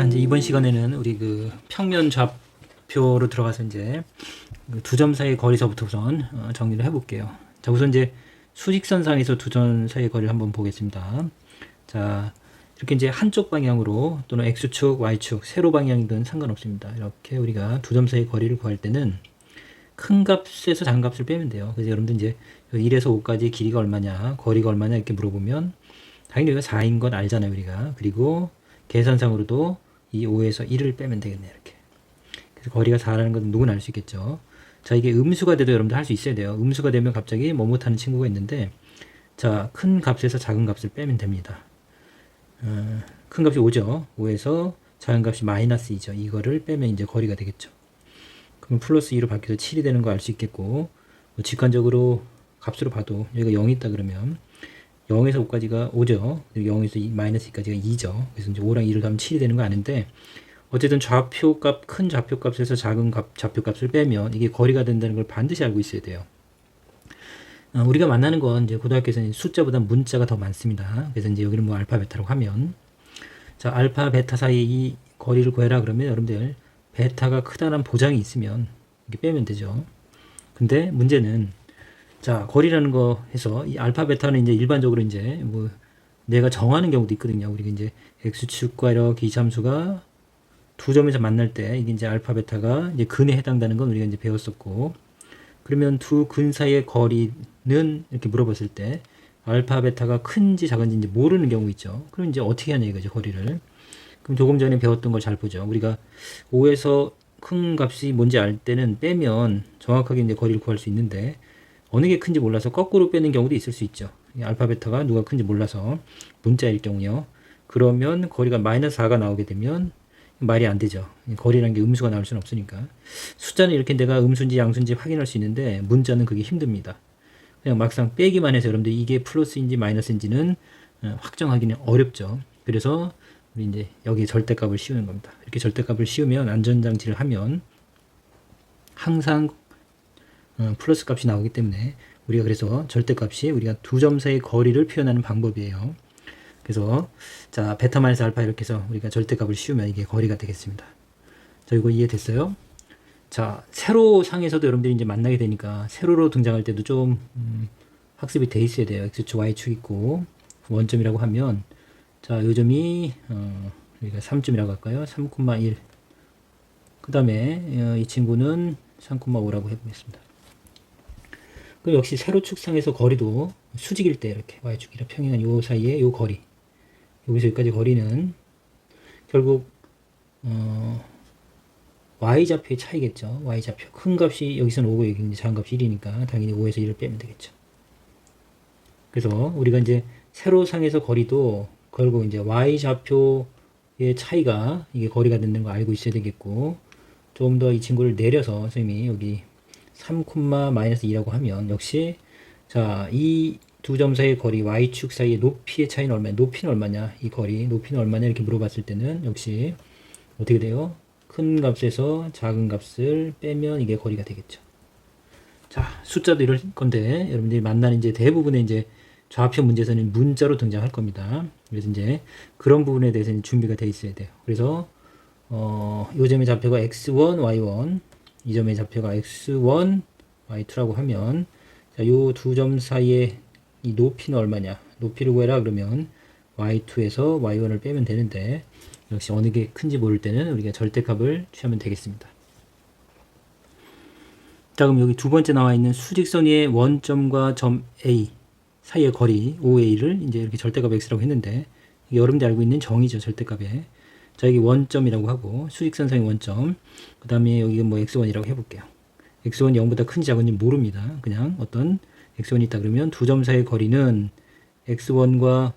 자, 이제 이번 시간에는 우리 그 평면 좌표로 들어가서 이제 두 점 사이의 거리서부터 우선 정리를 해볼게요. 자, 우선 이제 수직선상에서 두 점 사이의 거리를 한번 보겠습니다. 자, 이렇게 이제 한쪽 방향으로 또는 X축, Y축, 세로 방향이든 상관없습니다. 이렇게 우리가 두 점 사이의 거리를 구할 때는 큰 값에서 작은 값을 빼면 돼요. 그래서 여러분들 이제 1에서 5까지 길이가 얼마냐, 거리가 얼마냐 이렇게 물어보면 당연히 우리가 4인 건 알잖아요, 우리가. 그리고 계산상으로도 이 5에서 1을 빼면 되겠네요, 이렇게. 그래서 거리가 4라는 건 누구나 알 수 있겠죠. 자, 이게 음수가 돼도 여러분들 할 수 있어야 돼요. 음수가 되면 갑자기 뭐 못하는 친구가 있는데, 자, 큰 값에서 작은 값을 빼면 됩니다. 큰 값이 5죠. 5에서 작은 값이 마이너스 2죠. 이거를 빼면 이제 거리가 되겠죠. 그럼 플러스 2로 바뀌어서 7이 되는 거 알 수 있겠고, 뭐 직관적으로 값으로 봐도 여기가 0이 있다 그러면 0에서 5까지가 5죠. 그리고 0에서 마이너스 2까지가 2죠. 그래서 이제 5랑 2를 더하면 7이 되는 거 아는데, 어쨌든 좌표값, 큰 좌표값에서 작은 좌표값을 빼면 이게 거리가 된다는 걸 반드시 알고 있어야 돼요. 우리가 만나는 건 이제 고등학교에서는 숫자보다 문자가 더 많습니다. 그래서 이제 여기는 뭐 알파, 베타라고 하면, 자, 알파, 베타 사이 이 거리를 구해라 그러면 여러분들 베타가 크다는 보장이 있으면 이렇게 빼면 되죠. 근데 문제는 자, 거리라는 거 해서 이 알파, 베타는 이제 일반적으로 이제 뭐 내가 정하는 경우도 있거든요. 우리가 이제 x축과 이렇게 이함수가 두 점에서 만날 때 이게 이제 알파, 베타가 이제 근에 해당되는 건 우리가 이제 배웠었고, 그러면 두 근 사이의 거리는 이렇게 물어봤을 때 알파, 베타가 큰지 작은지 이제 모르는 경우 있죠. 그럼 이제 어떻게 하냐 이거죠, 거리를. 그럼 조금 전에 배웠던 걸 잘 보죠. 우리가 5에서 큰 값이 뭔지 알 때는 빼면 정확하게 이제 거리를 구할 수 있는데, 어느 게 큰지 몰라서 거꾸로 빼는 경우도 있을 수 있죠. 알파, 베타가 누가 큰지 몰라서 문자일 경우요. 그러면 거리가 마이너스 4가 나오게 되면 말이 안 되죠. 거리라는 게 음수가 나올 수는 없으니까. 숫자는 이렇게 내가 음수인지 양수인지 확인할 수 있는데 문자는 그게 힘듭니다. 그냥 막상 빼기만 해서 여러분들 이게 플러스인지 마이너스인지는 확정하기는 어렵죠. 그래서 우리 이제 여기 절대값을 씌우는 겁니다. 이렇게 절대값을 씌우면 안전장치를 하면 항상 플러스 값이 나오기 때문에 우리가 그래서 절대값이 우리가 두 점 사이의 거리를 표현하는 방법이에요. 그래서 자, 베타 마이너스 알파 이렇게 해서 우리가 절대값을 씌우면 이게 거리가 되겠습니다. 자, 이거 이해됐어요? 자, 세로 상에서도 여러분들이 이제 만나게 되니까 세로로 등장할 때도 좀 학습이 돼 있어야 돼요. x축, y축 있고 원점이라고 하면 자, 요 점이 우리가 3점이라고 할까요? 3,1. 그 다음에 이 친구는 3,5라고 해보겠습니다. 그 역시 세로축상에서 거리도 수직일 때 이렇게 y축이랑 평행한 요 사이에 요 거리, 여기서 여기까지 거리는 결국 y좌표의 차이겠죠. y좌표 큰 값이 여기서는 5고 여기는 작은 값이 1이니까 당연히 5에서 1을 빼면 되겠죠. 그래서 우리가 이제 세로상에서 거리도 결국 이제 y좌표의 차이가 이게 거리가 된다는 거 알고 있어야 되겠고, 좀 더 이 친구를 내려서 선생님이 여기 3,-2라고 하면 역시 자, 이 두 점 사이의 거리 y축 사이의 높이의 차이는 얼마냐, 높이는 얼마냐, 이 거리 높이는 얼마냐 이렇게 물어봤을 때는 역시 어떻게 돼요? 큰 값에서 작은 값을 빼면 이게 거리가 되겠죠. 자, 숫자도 이럴 건데 여러분들이 만나는 이제 대부분의 이제 좌표 문제에서는 문자로 등장할 겁니다. 그래서 이제 그런 부분에 대해서는 준비가 돼 있어야 돼요. 그래서 요 점의 좌표가 x1, y1, 이 점의 좌표가 x1, y2라고 하면 자, 요 두 점 사이의 이 높이는 얼마냐? 높이를 구해라 그러면 y2에서 y1을 빼면 되는데, 역시 어느 게 큰지 모를 때는 우리가 절대값을 취하면 되겠습니다. 자, 그럼 여기 두 번째 나와 있는 수직선 위의 원점과 점 A 사이의 거리 OA를 이제 이렇게 절대값 x라고 했는데, 이게 여러분들이 알고 있는 정의죠, 절대값에. 자, 여기 원점이라고 하고 수직선상의 원점, 그 다음에 여기가 뭐 x1이라고 해볼게요. x1이 0보다 큰지 작은지 모릅니다. 그냥 어떤 x1이 있다 그러면 두 점 사이의 거리는 x1과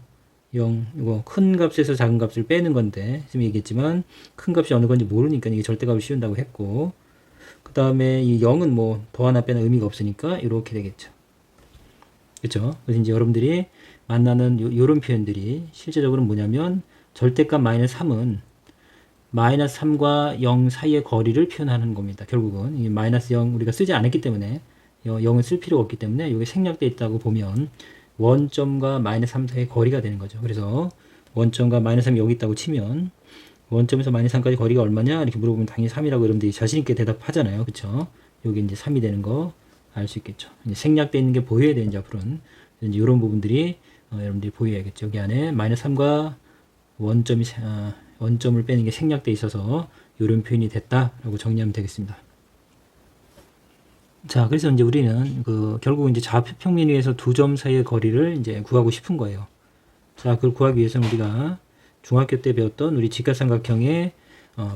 0, 이거 큰 값에서 작은 값을 빼는 건데 지금 얘기했지만 큰 값이 어느 건지 모르니까 이게 절대값을 씌운다고 했고, 그 다음에 이 0은 뭐 더 하나 빼는 의미가 없으니까 이렇게 되겠죠. 그렇죠? 그래서 이제 여러분들이 만나는 요런 표현들이 실제적으로 뭐냐면 절대값 마이너스 3은 마이너스 3과 0 사이의 거리를 표현하는 겁니다. 결국은 이 마이너스 0 우리가 쓰지 않았기 때문에 0은 쓸 필요가 없기 때문에 이게 생략되어 있다고 보면 원점과 마이너스 3 사이의 거리가 되는 거죠. 그래서 원점과 마이너스 3이 여기 있다고 치면 원점에서 마이너스 3까지 거리가 얼마냐? 이렇게 물어보면 당연히 3이라고 여러분들이 자신있게 대답하잖아요. 그쵸? 여기 이제 3이 되는 거 알 수 있겠죠. 이제 생략되어 있는 게 보여야 되는지 앞으로는. 이제 이런 부분들이 여러분들이 보여야겠죠. 여기 안에 마이너스 3과 원점을 빼는 게 생략되어 있어서 이런 표현이 됐다라고 정리하면 되겠습니다. 자, 그래서 이제 우리는 결국 이제 좌표 평면 위에서 두 점 사이의 거리를 이제 구하고 싶은 거예요. 자, 그걸 구하기 위해서는 우리가 중학교 때 배웠던 우리 직각삼각형의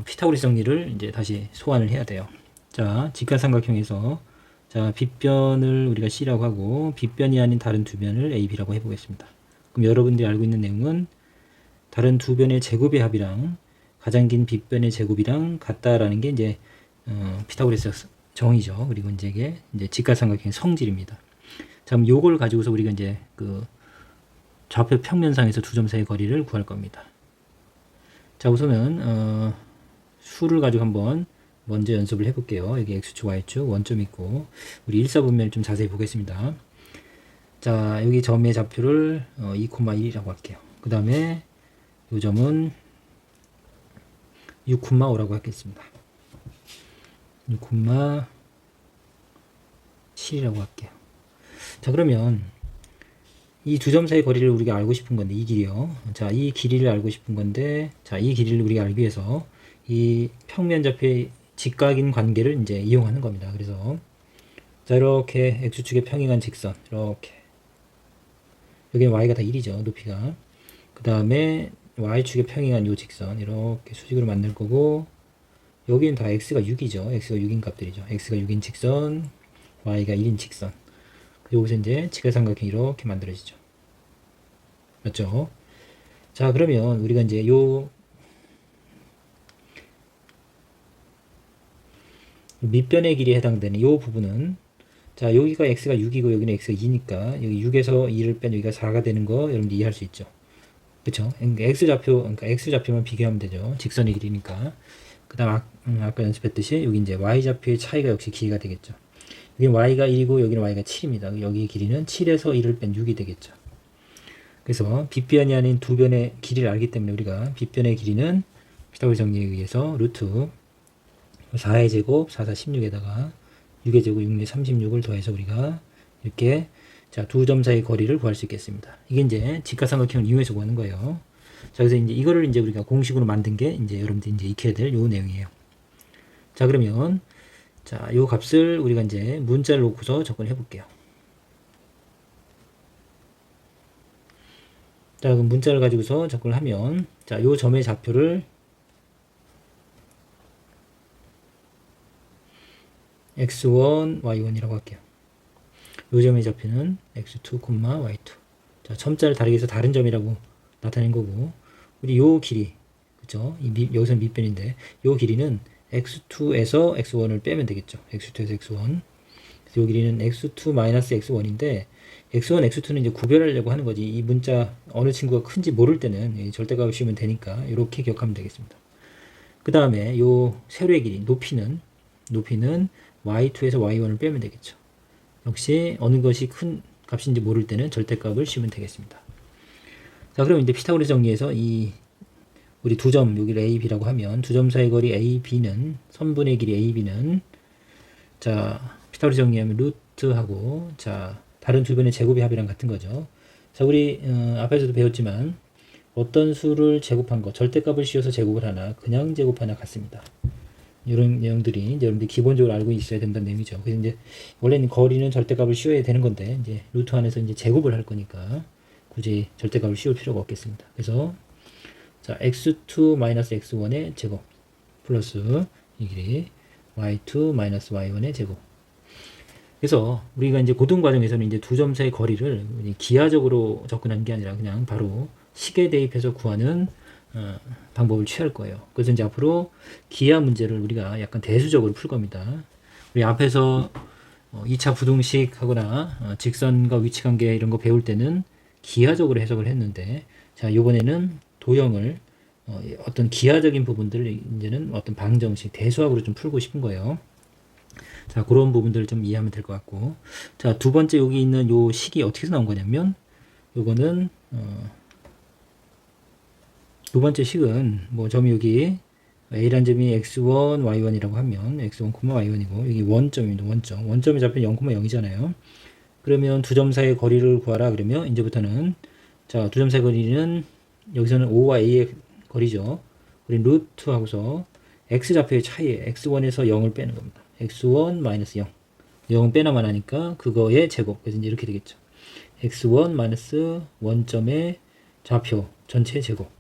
피타고라스 정리를 이제 다시 소환을 해야 돼요. 자, 직각삼각형에서 자, 빗변을 우리가 C라고 하고 빗변이 아닌 다른 두 변을 A, B라고 해보겠습니다. 그럼 여러분들이 알고 있는 내용은 다른 두 변의 제곱의 합이랑 가장 긴 빗변의 제곱이랑 같다라는 게 이제 피타고라스 정의죠. 그리고 이제 이게 이제 직각삼각형의 성질입니다. 자, 그럼 요걸 가지고서 우리가 이제 좌표 평면상에서 두 점 사이의 거리를 구할 겁니다. 자, 우선은 수를 가지고 한번 먼저 연습을 해볼게요. 여기 x축, y축, 원점 있고 우리 일사분면을 좀 자세히 보겠습니다. 자, 여기 점의 좌표를 2,1이라고 할게요. 그 다음에 이 점은 6,5라고 하겠습니다. 6,7이라고 할게요. 자, 그러면 이 두 점 사이 거리를 우리가 알고 싶은 건데, 이 길이요. 자, 이 길이를 알고 싶은 건데, 자, 이 길이를 우리가 알기 위해서 이 평면 좌표의 직각인 관계를 이제 이용하는 겁니다. 그래서 자, 이렇게 x축의 평행한 직선, 이렇게 여기는 y가 다 1이죠, 높이가. 그 다음에 y축의 평행한 요 직선, 이렇게 수직으로 만들 거고, 여기는 다 x가 6이죠. x가 6인 값들이죠. x가 6인 직선, y가 1인 직선. 여기서 이제 직각삼각형이 이렇게 만들어지죠. 맞죠? 자, 그러면 우리가 이제 요 밑변의 길이에 해당되는 요 부분은, 자, 여기가 x가 6이고 여기는 x가 2니까 여기 6에서 2를 뺀 여기가 4가 되는 거 여러분들 이해할 수 있죠. 그쵸? 그러니까 x좌표만 비교하면 되죠. 직선의 길이니까. 그 다음 아까 연습했듯이 여기 이제 y좌표의 차이가 역시 길이가 되겠죠. 여기는 y가 1이고 여기는 y가 7입니다. 여기의 길이는 7에서 1을 뺀 6이 되겠죠. 그래서 빗변이 아닌 두 변의 길이를 알기 때문에 우리가 빗변의 길이는 피타고라스 정리에 의해서 루트 4의 제곱 4, 4, 16에다가 6의 제곱 6, 6, 36을 더해서 우리가 이렇게 자, 두 점 사이 거리를 구할 수 있겠습니다. 이게 이제 직각삼각형을 이용해서 구하는 거예요. 자, 그래서 이제 이거를 이제 우리가 공식으로 만든 게 이제 여러분들이 이제 익혀야 될 요 내용이에요. 자, 그러면 자, 요 값을 우리가 이제 문자를 놓고서 접근해 볼게요. 자, 그럼 문자를 가지고서 접근을 하면 자, 요 점의 좌표를 x1, y1이라고 할게요. 요 점의 좌표는 x2, y2. 자, 점자를 다르게 해서 다른 점이라고 나타낸 거고, 우리 요 길이, 그쵸? 여기서 밑변인데, 요 길이는 x2에서 x1을 빼면 되겠죠. x2에서 x1. 그래서 요 길이는 x2-x1인데, x1, x2는 이제 구별하려고 하는 거지. 이 문자 어느 친구가 큰지 모를 때는 절대값을 씌우면 되니까, 이렇게 기억하면 되겠습니다. 그 다음에 요 세로의 길이, 높이는 y2에서 y1을 빼면 되겠죠. 역시 어느 것이 큰 값인지 모를 때는 절대값을 씌우면 되겠습니다. 자, 그럼 이제 피타고라스 정리에서 우리 두 점, 여기를 A, B라고 하면 두 점 사이 거리 A, B는 선분의 길이 A, B는 자, 피타고라스 정리하면 루트하고 자, 다른 두 변의 제곱의 합이랑 같은 거죠. 자, 우리 앞에서도 배웠지만 어떤 수를 제곱한 거, 절대값을 씌워서 제곱을 하나, 그냥 제곱하나 같습니다. 이런 내용들이 이제 여러분들이 기본적으로 알고 있어야 된다는 내용이죠. 그래서 이제 원래는 거리는 절대값을 씌워야 되는 건데 이제 루트 안에서 이제 제곱을 할 거니까 굳이 절대값을 씌울 필요가 없겠습니다. 그래서 자, x2-x1의 제곱 플러스 이 길이 y2-y1의 제곱. 그래서 우리가 이제 고등 과정에서는 이제 두 점 사이 거리를 기하적으로 접근하는 게 아니라 그냥 바로 식에 대입해서 구하는 방법을 취할 거예요. 그래서 이제 앞으로 기하 문제를 우리가 약간 대수적으로 풀 겁니다. 우리 앞에서 2차 부등식 하거나 직선과 위치관계 이런 거 배울 때는 기하적으로 해석을 했는데, 자, 요번에는 도형을 어떤 기하적인 부분들을 이제는 어떤 방정식, 대수학으로 좀 풀고 싶은 거예요. 자, 그런 부분들을 좀 이해하면 될 것 같고, 자, 두 번째 여기 있는 요 식이 어떻게 나온 거냐면, 요거는 두 번째 식은 뭐 점이 여기 A라는 점이 x1, y1이라고 하면 x1, y1이고 여기 원점입니다. 원점. 원점의 좌표 0,0이잖아요. 그러면 두 점 사이의 거리를 구하라 그러면 이제부터는 자, 두 점 사이 거리는 여기서는 O와 A의 거리죠. 우리 루트 하고서 x 좌표의 차이에 x1에서 0을 빼는 겁니다. x1 마이너스 0. 0은 빼나만 하니까 그거의 제곱. 그래서 이제 이렇게 되겠죠. x1 마이너스 원점의 좌표 전체 제곱.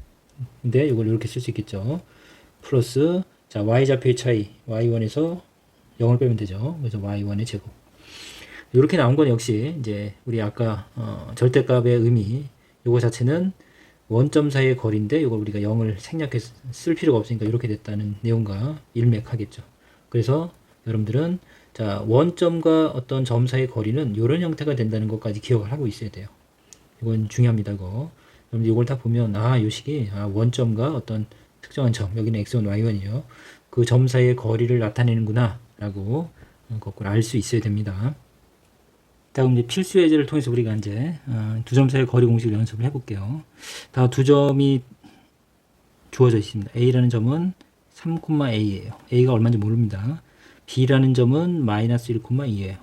근데 이걸 이렇게 쓸 수 있겠죠. 플러스 자 y 좌표의 차이 y1에서 0을 빼면 되죠. 그래서 y1의 제곱. 이렇게 나온 건 역시 이제 우리 아까 절대값의 의미 요거 자체는 원점 사이의 거리인데 이걸 우리가 0을 생략해 쓸 필요가 없으니까 이렇게 됐다는 내용과 일맥하겠죠. 그래서 여러분들은 자 원점과 어떤 점 사이의 거리는 이런 형태가 된다는 것까지 기억을 하고 있어야 돼요. 이건 중요합니다. 이거. 여러분들 이걸 다 보면 요 식이 원점과 어떤 특정한 점 여기는 x1, y1이요. 그 점 사이의 거리를 나타내는구나 라고 거꾸로 알 수 있어야 됩니다. 다음 이제 필수 예제를 통해서 우리가 이제 두 점 사이의 거리 공식을 연습을 해볼게요. 다 두 점이 주어져 있습니다. A라는 점은 3,A예요. A가 얼마인지 모릅니다. B라는 점은 마이너스 1,2예요.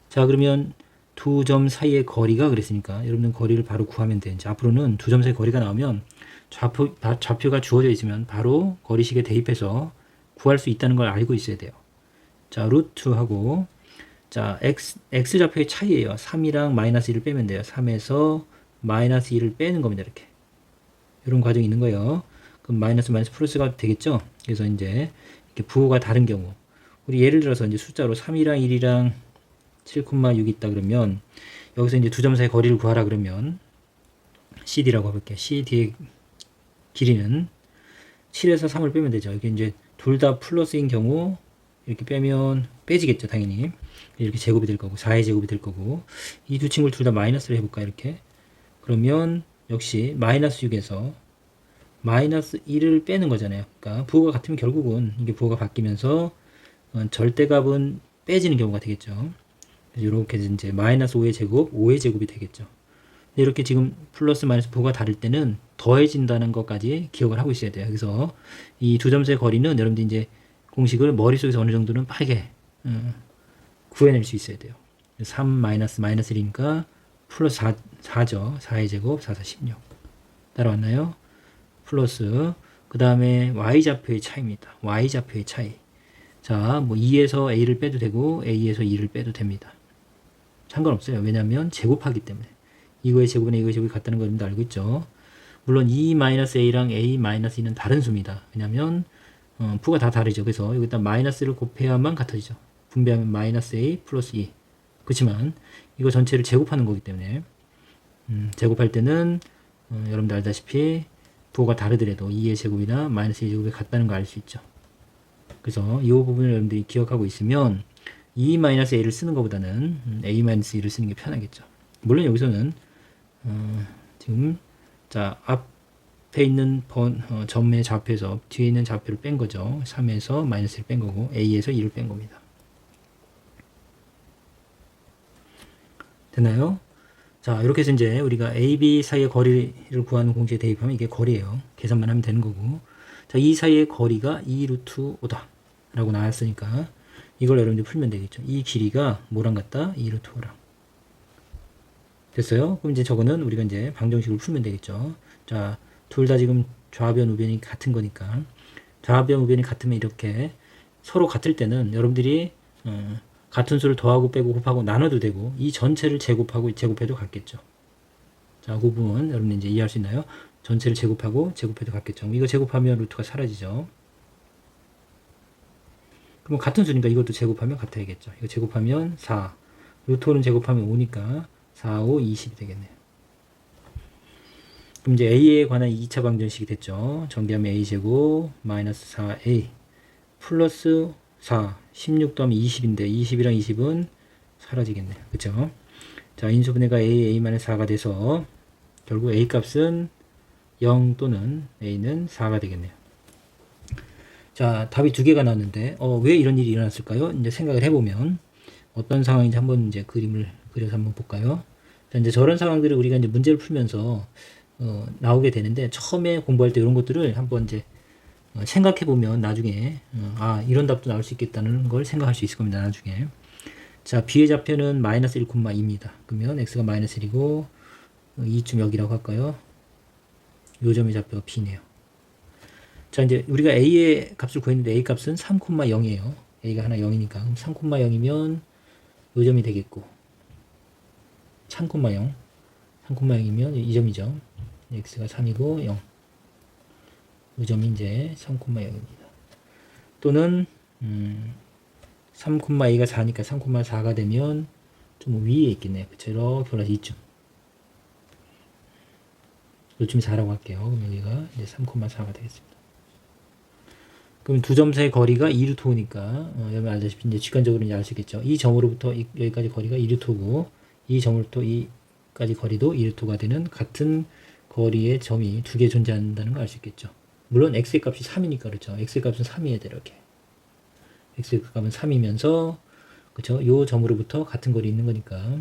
자 그러면 두 점 사이의 거리가 그랬으니까 여러분들 거리를 바로 구하면 돼. 이제 앞으로는 두 점 사이 거리가 나오면 좌표가 주어져 있으면 바로 거리식에 대입해서 구할 수 있다는 걸 알고 있어야 돼요. 자 루트하고 자 x 좌표의 차이예요. 3이랑 마이너스 1을 빼면 돼요. 3에서 마이너스 1을 빼는 겁니다. 이렇게 이런 과정이 있는 거예요. 그럼 마이너스 플러스가 되겠죠. 그래서 이제 이렇게 부호가 다른 경우 우리 예를 들어서 이제 숫자로 3이랑 1이랑 7,6 있다 그러면 여기서 이제 두 점 사이 거리를 구하라 그러면 CD라고 해볼게요. CD의 길이는 7에서 3을 빼면 되죠. 이게 이제 둘 다 플러스인 경우 이렇게 빼면 빼지겠죠. 당연히 이렇게 제곱이 될 거고 4의 제곱이 될 거고 이 두 친구를 둘 다 마이너스를 해볼까 이렇게 그러면 역시 마이너스 6에서 마이너스 1을 빼는 거잖아요. 그러니까 부호가 같으면 결국은 이게 부호가 바뀌면서 절대값은 빼지는 경우가 되겠죠. 이렇게 이제 마이너스 5의 제곱, 5의 제곱이 되겠죠. 이렇게 지금 플러스 마이너스 부호가 다를 때는 더해진다는 것까지 기억을 하고 있어야 돼요. 그래서 이 두 점 사이 거리는 여러분들이 이제 공식을 머릿속에서 어느 정도는 빠르게 구해낼 수 있어야 돼요. 3 마이너스 1이니까 플러스 4죠. 4의 제곱, 4, 16. 따라왔나요? 플러스 그 다음에 y좌표의 차이입니다. y좌표의 차이. 자, 뭐 2에서 a를 빼도 되고 a에서 2를 빼도 됩니다. 상관없어요. 왜냐하면 제곱하기 때문에. 이거의 제곱은 이거의 제곱이 같다는 거 여러분들 알고 있죠. 물론 2-a랑 a-2는 다른 수입니다. 왜냐하면 부가 다 다르죠. 그래서 여기다 마이너스를 곱해야만 같아지죠. 분배하면 마이너스 a 플러스 2. 그렇지만 이거 전체를 제곱하는 거기 때문에 제곱할 때는 여러분들 알다시피 부호가 다르더라도 2의 제곱이나 마이너스 2의 제곱이 같다는 거 알 수 있죠. 그래서 이 부분을 여러분들이 기억하고 있으면 2-a를 쓰는 것보다는 a-2를 쓰는 게 편하겠죠. 물론 여기서는 지금 자 앞에 있는 점의 좌표에서 뒤에 있는 좌표를 뺀 거죠. 3에서 마이너스 1을 뺀 거고 a에서 2를 뺀 겁니다. 됐나요? 자 이렇게 해서 이제 우리가 a, b 사이의 거리를 구하는 공식에 대입하면 이게 거리예요. 계산만 하면 되는 거고 자 이 사이의 거리가 2루트 5다 라고 나왔으니까 이걸 여러분들이 풀면 되겠죠. 이 길이가 뭐랑 같다? 2루트 5랑 됐어요? 그럼 이제 저거는 우리가 이제 방정식으로 풀면 되겠죠. 자, 둘 다 지금 좌변, 우변이 같은 거니까 좌변, 우변이 같으면 이렇게 서로 같을 때는 여러분들이 같은 수를 더하고 빼고 곱하고 나눠도 되고 이 전체를 제곱하고 제곱해도 같겠죠. 자, 그 부분 여러분 이제 이해할 수 있나요? 전체를 제곱하고 제곱해도 같겠죠. 이거 제곱하면 루트가 사라지죠. 그럼 같은 수니까 이것도 제곱하면 같아야겠죠. 이거 제곱하면 4, 루트 5는 제곱하면 5니까 4, 5, 20이 되겠네요. 그럼 이제 a에 관한 2차 방정식이 됐죠. 전개하면 a제곱 마이너스 4a 플러스 4, 16 더하면 20인데 20이랑 20은 사라지겠네요. 그쵸? 자, 인수분해가 a-4가 돼서 결국 a 값은 0 또는 a는 4가 되겠네요. 자, 답이 두 개가 나왔는데 왜 이런 일이 일어났을까요? 이제 생각을 해보면 어떤 상황인지 한번 이제 그림을 그려서 한번 볼까요? 자, 이제 저런 상황들을 우리가 이제 문제를 풀면서 나오게 되는데 처음에 공부할 때 이런 것들을 한번 이제 생각해 보면 나중에 이런 답도 나올 수 있겠다는 걸 생각할 수 있을 겁니다. 나중에. 자, b의 좌표는 마이너스 1,2입니다. 그러면 x가 마이너스 1이고 2쯤 여기라고 할까요? 요 점의 좌표가 b네요. 자, 이제 우리가 a의 값을 구했는데 a 값은 3,0이에요. a가 하나 0이니까. 그럼 3,0이면 요 점이 되겠고 3,0. 3,0이면 이 점이죠. x가 3이고 0. 요 점이 이제 3,0입니다. 또는 3,2가 4니까 3,4가 되면 좀 위에 있겠네요. 그쵸? 이렇게 올라서 2쯤. 요쯤이 4라고 할게요. 그럼 여기가 이제 3,4가 되겠습니다. 그럼 두 점 사이 거리가 2루트 5니까 여러분 알다시피 이제 직관적으로 이제 알 수 있겠죠. 이 점으로부터 여기까지 거리가 2루트 5고 이 점으로부터 이까지 거리도 2루트 5가 되는 같은 거리의 점이 두 개 존재한다는 걸 알 수 있겠죠. 물론 x의 값이 3이니까 그렇죠. x의 값은 3이어야 돼 이렇게. x의 값은 3이면서 그렇죠. 요 점으로부터 같은 거리 있는 거니까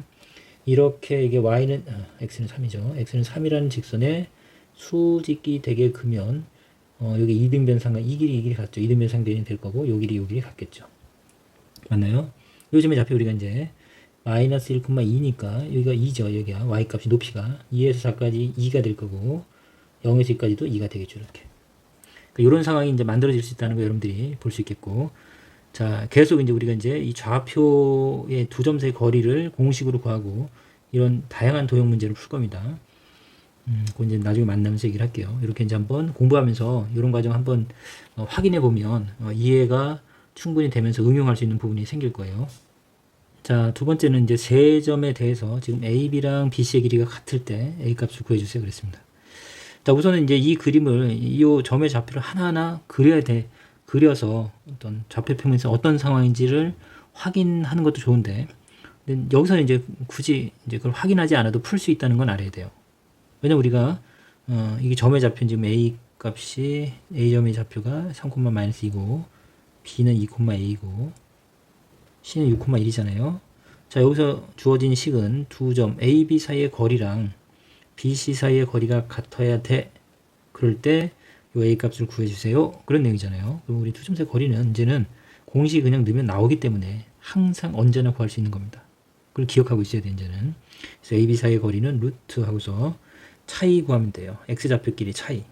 이렇게 이게 y는 x는 3이죠. x는 3이라는 직선에 수직이 되게 크면 여기 이등변상과 이 길이 같죠. 이등변상들이 될 거고 요 길이 같겠죠. 맞나요? 요 점의 좌표 우리가 이제 마이너스 1,2니까 여기가 2죠. 여기가 y값이 높이가 2에서 4까지 2가 될 거고 0에서 2까지도 2가 되겠죠. 이렇게. 이런 상황이 이제 만들어질 수 있다는 거 여러분들이 볼 수 있겠고, 자, 계속 이제 우리가 이제 이 좌표의 두 점 사이 거리를 공식으로 구하고 이런 다양한 도형 문제를 풀 겁니다. 그건 이제 나중에 만나면서 얘기를 할게요. 이렇게 이제 한번 공부하면서 이런 과정 한번 확인해 보면 이해가 충분히 되면서 응용할 수 있는 부분이 생길 거예요. 자, 두 번째는 이제 세 점에 대해서 지금 AB랑 BC의 길이가 같을 때 A 값을 구해주세요. 그랬습니다. 자, 우선은 이제 이 그림을, 이 점의 좌표를 하나하나 그려서 어떤 좌표평면에서 어떤 상황인지를 확인하는 것도 좋은데, 근데 여기서는 이제 굳이 이제 그걸 확인하지 않아도 풀 수 있다는 건 알아야 돼요. 왜냐면 우리가, 이게 점의 좌표는 지금 A 값이, A점의 좌표가 3,-2고, B는 2,a이고, C는 6,1이잖아요. 자, 여기서 주어진 식은 두 점 A, B 사이의 거리랑 BC 사이의 거리가 같아야 돼. 그럴 때 요 A 값을 구해주세요. 그런 내용이잖아요. 그럼 우리 두 점 사이 거리는 이제는 공식 그냥 넣으면 나오기 때문에 항상 언제나 구할 수 있는 겁니다. 그걸 기억하고 있어야 돼, 이제는. 그래서 A, B 사이의 거리는 루트 하고서 차이 구하면 돼요. X좌표끼리 차이.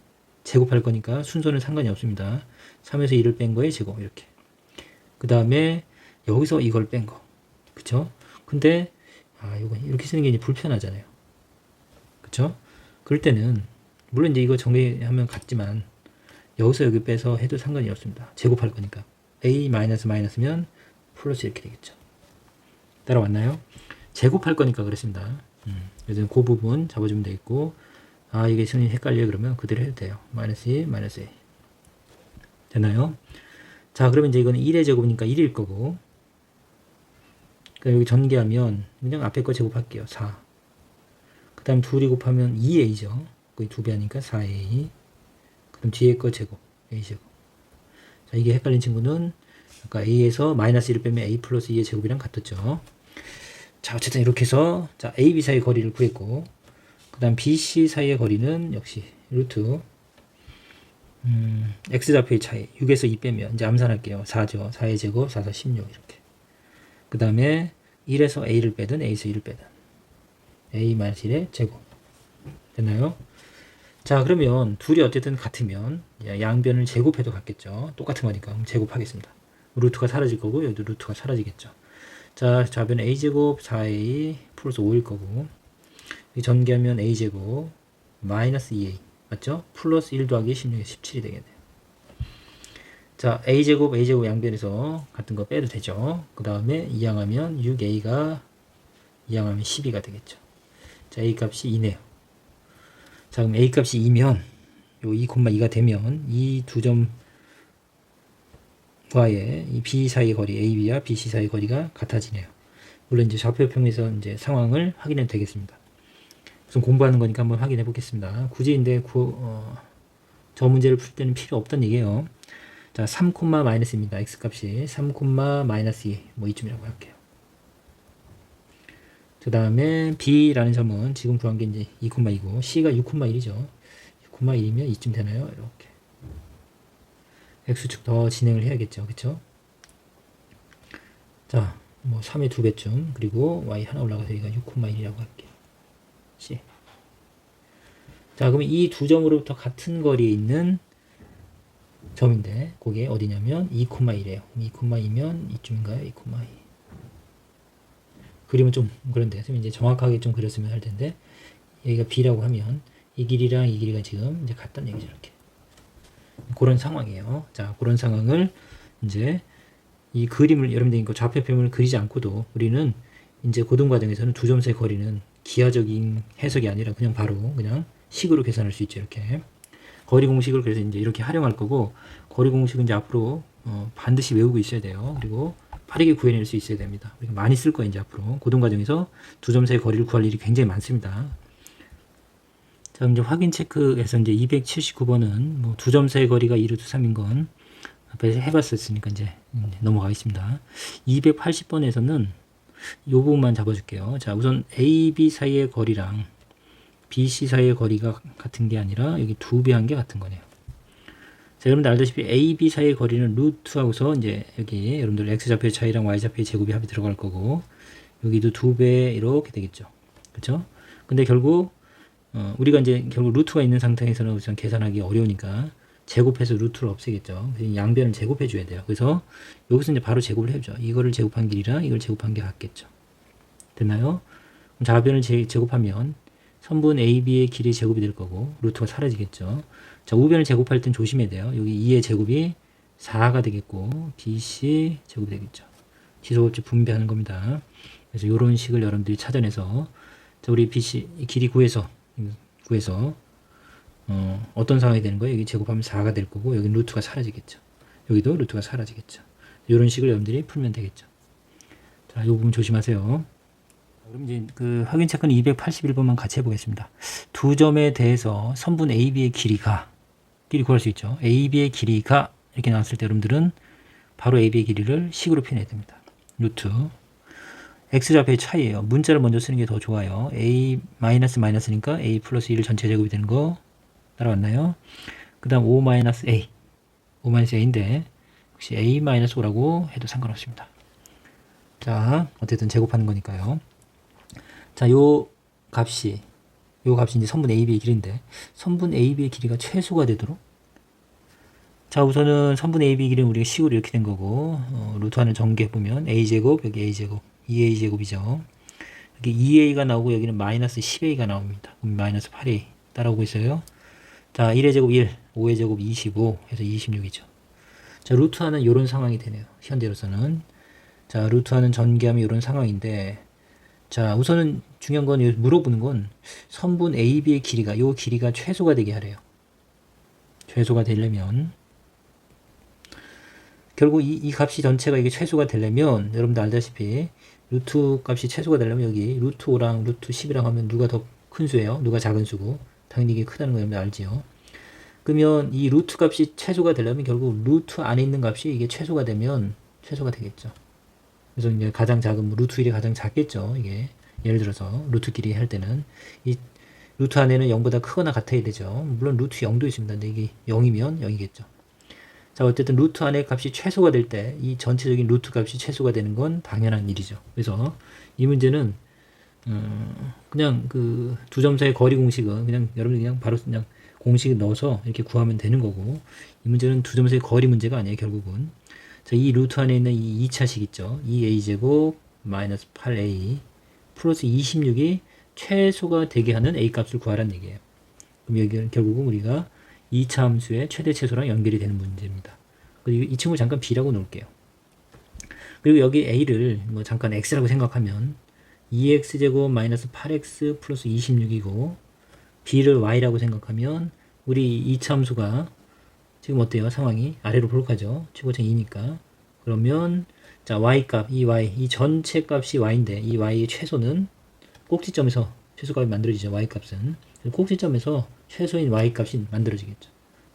제곱할 거니까 순서는 상관이 없습니다. 3에서 2를 뺀 거에 제곱, 이렇게. 그 다음에 여기서 이걸 뺀 거. 그쵸? 근데, 이거 이렇게 쓰는 게 이제 불편하잖아요. 그쵸? 그럴 때는, 물론 이제 이거 정리하면 같지만, 여기서 여기 빼서 해도 상관이 없습니다. 제곱할 거니까. A 마이너스면 플러스 이렇게 되겠죠. 따라왔나요? 제곱할 거니까 그랬습니다. 그래서 그 부분 잡아주면 되겠고, 이게 선이 헷갈려요. 그러면 그대로 해도 돼요. 마이너스 2, 마이너스 A. 되나요? 자, 그러면 이제 이거는 1의 제곱이니까 1일 거고, 여기 전개하면 그냥 앞에 거 제곱할게요. 4. 그 다음 2이 곱하면 2a죠. 거기 2배 하니까 4a. 그럼 뒤에 거 제곱. a제곱. 자, 이게 헷갈린 친구는 아까 a에서 마이너스 1을 빼면 a 플러스 2의 제곱이랑 같았죠. 자, 어쨌든 이렇게 해서 자, a, b 사이의 거리를 구했고, 그 다음 b, c 사이의 거리는 역시 루트 x좌표의 차이 6에서 2 빼면 이제 암산할게요. 4죠. 4의 제곱 4, 4, 16 이렇게. 그 다음에 1에서 a를 빼든 a에서 1을 빼든 a-1의 제곱. 됐나요? 자, 그러면 둘이 어쨌든 같으면 양변을 제곱해도 같겠죠. 똑같은 거니까 그럼 제곱하겠습니다. 루트가 사라질 거고 여기도 루트가 사라지겠죠. 자, 좌변 a제곱 4a 플러스 5일 거고 전개하면 a제곱 마이너스 2a 맞죠? 플러스 1 더하기 16에 17이 되겠네요. 자, a제곱 양변에서 같은 거 빼도 되죠. 그 다음에 이항하면 6a가 이항하면 12가 되겠죠. 자, a 값이 2네요. 자, 그럼 a 값이 2면 요 2,2가 되면 이 두 점과의 이 b 사이의 거리 ab와 bc 사이의 거리가 같아지네요. 물론 이제 좌표평에서 이제 상황을 확인해도 되겠습니다. 우선 공부하는 거니까 한번 확인해 보겠습니다. 굳이 근데 저 문제를 풀 때는 필요 없다는 얘기예요. 자, 3, 마이너스입니다. x 값이 3, 마이너스 2, 뭐 이쯤이라고 할게요. 그 다음에 B라는 점은 지금 구한 게 이제 2,2고 C가 6,1이죠. 6,1이면 이쯤 되나요? 이렇게. X축 더 진행을 해야겠죠. 그쵸? 자, 뭐 3의 2배쯤 그리고 Y 하나 올라가서 여기가 6,1이라고 할게요. C. 자, 그러면 이 두 점으로부터 같은 거리에 있는 점인데 그게 어디냐면 2,1이에요. 2,2면 이쯤인가요? 2,2. 그림은 좀 그런데 이제 정확하게 좀 그렸으면 할 텐데 여기가 B라고 하면 이 길이랑 이 길이가 지금 이제 같다는 얘기죠. 이렇게. 그런 상황이에요. 자, 그런 상황을 이제 이 그림을 여러분들이 좌표표면을 그리지 않고도 우리는 이제 고등 과정에서는 두 점 사이 거리는 기하적인 해석이 아니라 그냥 바로 그냥 식으로 계산할 수 있죠. 이렇게. 거리 공식을 그래서 이제 이렇게 활용할 거고 거리 공식은 이제 앞으로 반드시 외우고 있어야 돼요. 그리고 빠르게 구해낼 수 있어야 됩니다. 우리가 많이 쓸 거예요. 이제 앞으로 고등 과정에서 두 점 사이 거리를 구할 일이 굉장히 많습니다. 자, 이제 확인 체크에서 이제 279번은 뭐 두 점 사이 거리가 2루트 3인 건 앞에서 해봤었으니까 이제 넘어가겠습니다. 280번에서는 이 부분만 잡아줄게요. 자, 우선 A, B 사이의 거리랑 B, C 사이의 거리가 같은 게 아니라 여기 2배 한 게 같은 거네요. 자, 여러분들 알다시피 A, B 사이의 거리는 루트하고서 이제 여기 여러분들 X좌표의 차이랑 Y좌표의 제곱이 합이 들어갈 거고 여기도 2배 이렇게 되겠죠. 그쵸? 근데 결국 우리가 이제 결국 루트가 있는 상태에서는 우선 계산하기 어려우니까 제곱해서 루트를 없애겠죠. 그래서 양변을 제곱해 줘야 돼요. 그래서 여기서 이제 바로 제곱을 해줘. 이거를 제곱한 길이랑 이걸 제곱한 게 같겠죠. 됐나요? 그럼 좌변을 제곱하면 선분 AB의 길이 제곱이 될 거고 루트가 사라지겠죠. 자, 우변을 제곱할 땐 조심해야 돼요. 여기 2의 제곱이 4가 되겠고 BC 제곱이 되겠죠. 지소곱집 분배하는 겁니다. 그래서 이런 식을 여러분들이 찾아내서 자, 우리 BC 길이 구해서 어떤 상황이 되는 거예요? 여기 제곱하면 4가 될 거고 여기 루트가 사라지겠죠. 여기도 루트가 사라지겠죠. 이런 식을 여러분들이 풀면 되겠죠. 자, 이 부분 조심하세요. 그럼 이제 그 확인 체크는 281번만 같이 해보겠습니다. 두 점에 대해서 선분 AB의 길이 구할 수 있죠. AB의 길이가 이렇게 나왔을 때 여러분들은 바로 AB의 길이를 식으로 표현해야 됩니다. 루트 X좌표의 차이예요. 문자를 먼저 쓰는 게 더 좋아요. A 마이너스니까 A 플러스 1 전체 제곱이 되는 거 따라왔나요? 그 다음 5 마이너스 A인데 역시 A 마이너스 5라고 해도 상관없습니다. 자, 어쨌든 제곱하는 거니까요. 자, 요 값이 이제 선분 AB의 길인데 선분 AB의 길이가 최소가 되도록 자, 우선은 선분 AB의 길이는 우리가 식으로 이렇게 된 거고 루트 하는 전개 보면 A제곱 여기 A제곱 2A제곱이죠. 여기 2A가 나오고 여기는 마이너스 10A가 나옵니다. 그럼 마이너스 8A 따라오고 있어요. 자, 1의 제곱 1, 5의 제곱 25 해서 26이죠. 자, 루트하는 이런 상황이 되네요. 현재로서는. 자, 루트하는 전개하면 이런 상황인데 자, 우선은 중요한 건 물어보는 건 선분 AB의 길이가 요 길이가 최소가 되게 하래요. 최소가 되려면 결국 이 값이 전체가 이게 최소가 되려면 여러분들 알다시피 루트 값이 최소가 되려면 여기 루트 5랑 루트 10이랑 하면 누가 더 큰 수예요? 누가 작은 수고 당연히 이게 크다는 거 여러분들 알지요? 그러면 이 루트 값이 최소가 되려면 결국 루트 안에 있는 값이 이게 최소가 되면 최소가 되겠죠. 그래서 이제 가장 작은 루트 1이 가장 작겠죠. 이게 예를 들어서 루트끼리 할 때는 이 루트 안에는 0보다 크거나 같아야 되죠. 물론 루트 0도 있습니다. 근데 이게 0이면 0이겠죠. 자, 어쨌든 루트 안에 값이 최소가 될 때 이 전체적인 루트 값이 최소가 되는 건 당연한 일이죠. 그래서 이 문제는 그냥 그 두 점 사이 거리 공식은 그냥 여러분이 그냥 바로 그냥 공식을 넣어서 이렇게 구하면 되는 거고 이 문제는 두 점 사이 거리 문제가 아니에요. 결국은 자, 이 루트 안에 있는 이 2차식 있죠. 2a제곱 마이너스 8a 플러스 26이 최소가 되게 하는 a 값을 구하라는 얘기예요. 그럼 여기는 결국은 우리가 2차 함수의 최대 최소랑 연결이 되는 문제입니다. 그리고 이 친구 잠깐 b라고 놓을게요. 그리고 여기 a를 뭐 잠깐 x라고 생각하면 2x제곱 마이너스 8x 플러스 26이고 b를 y라고 생각하면 우리 2차 함수가 지금 어때요? 상황이 아래로 볼까죠? 최고점 2니까 그러면 자, y값, 이 전체 값이 y인데 이 y의 최소는 꼭지점에서 최소값이 만들어지죠. y값은 꼭지점에서 최소인 y값이 만들어지겠죠.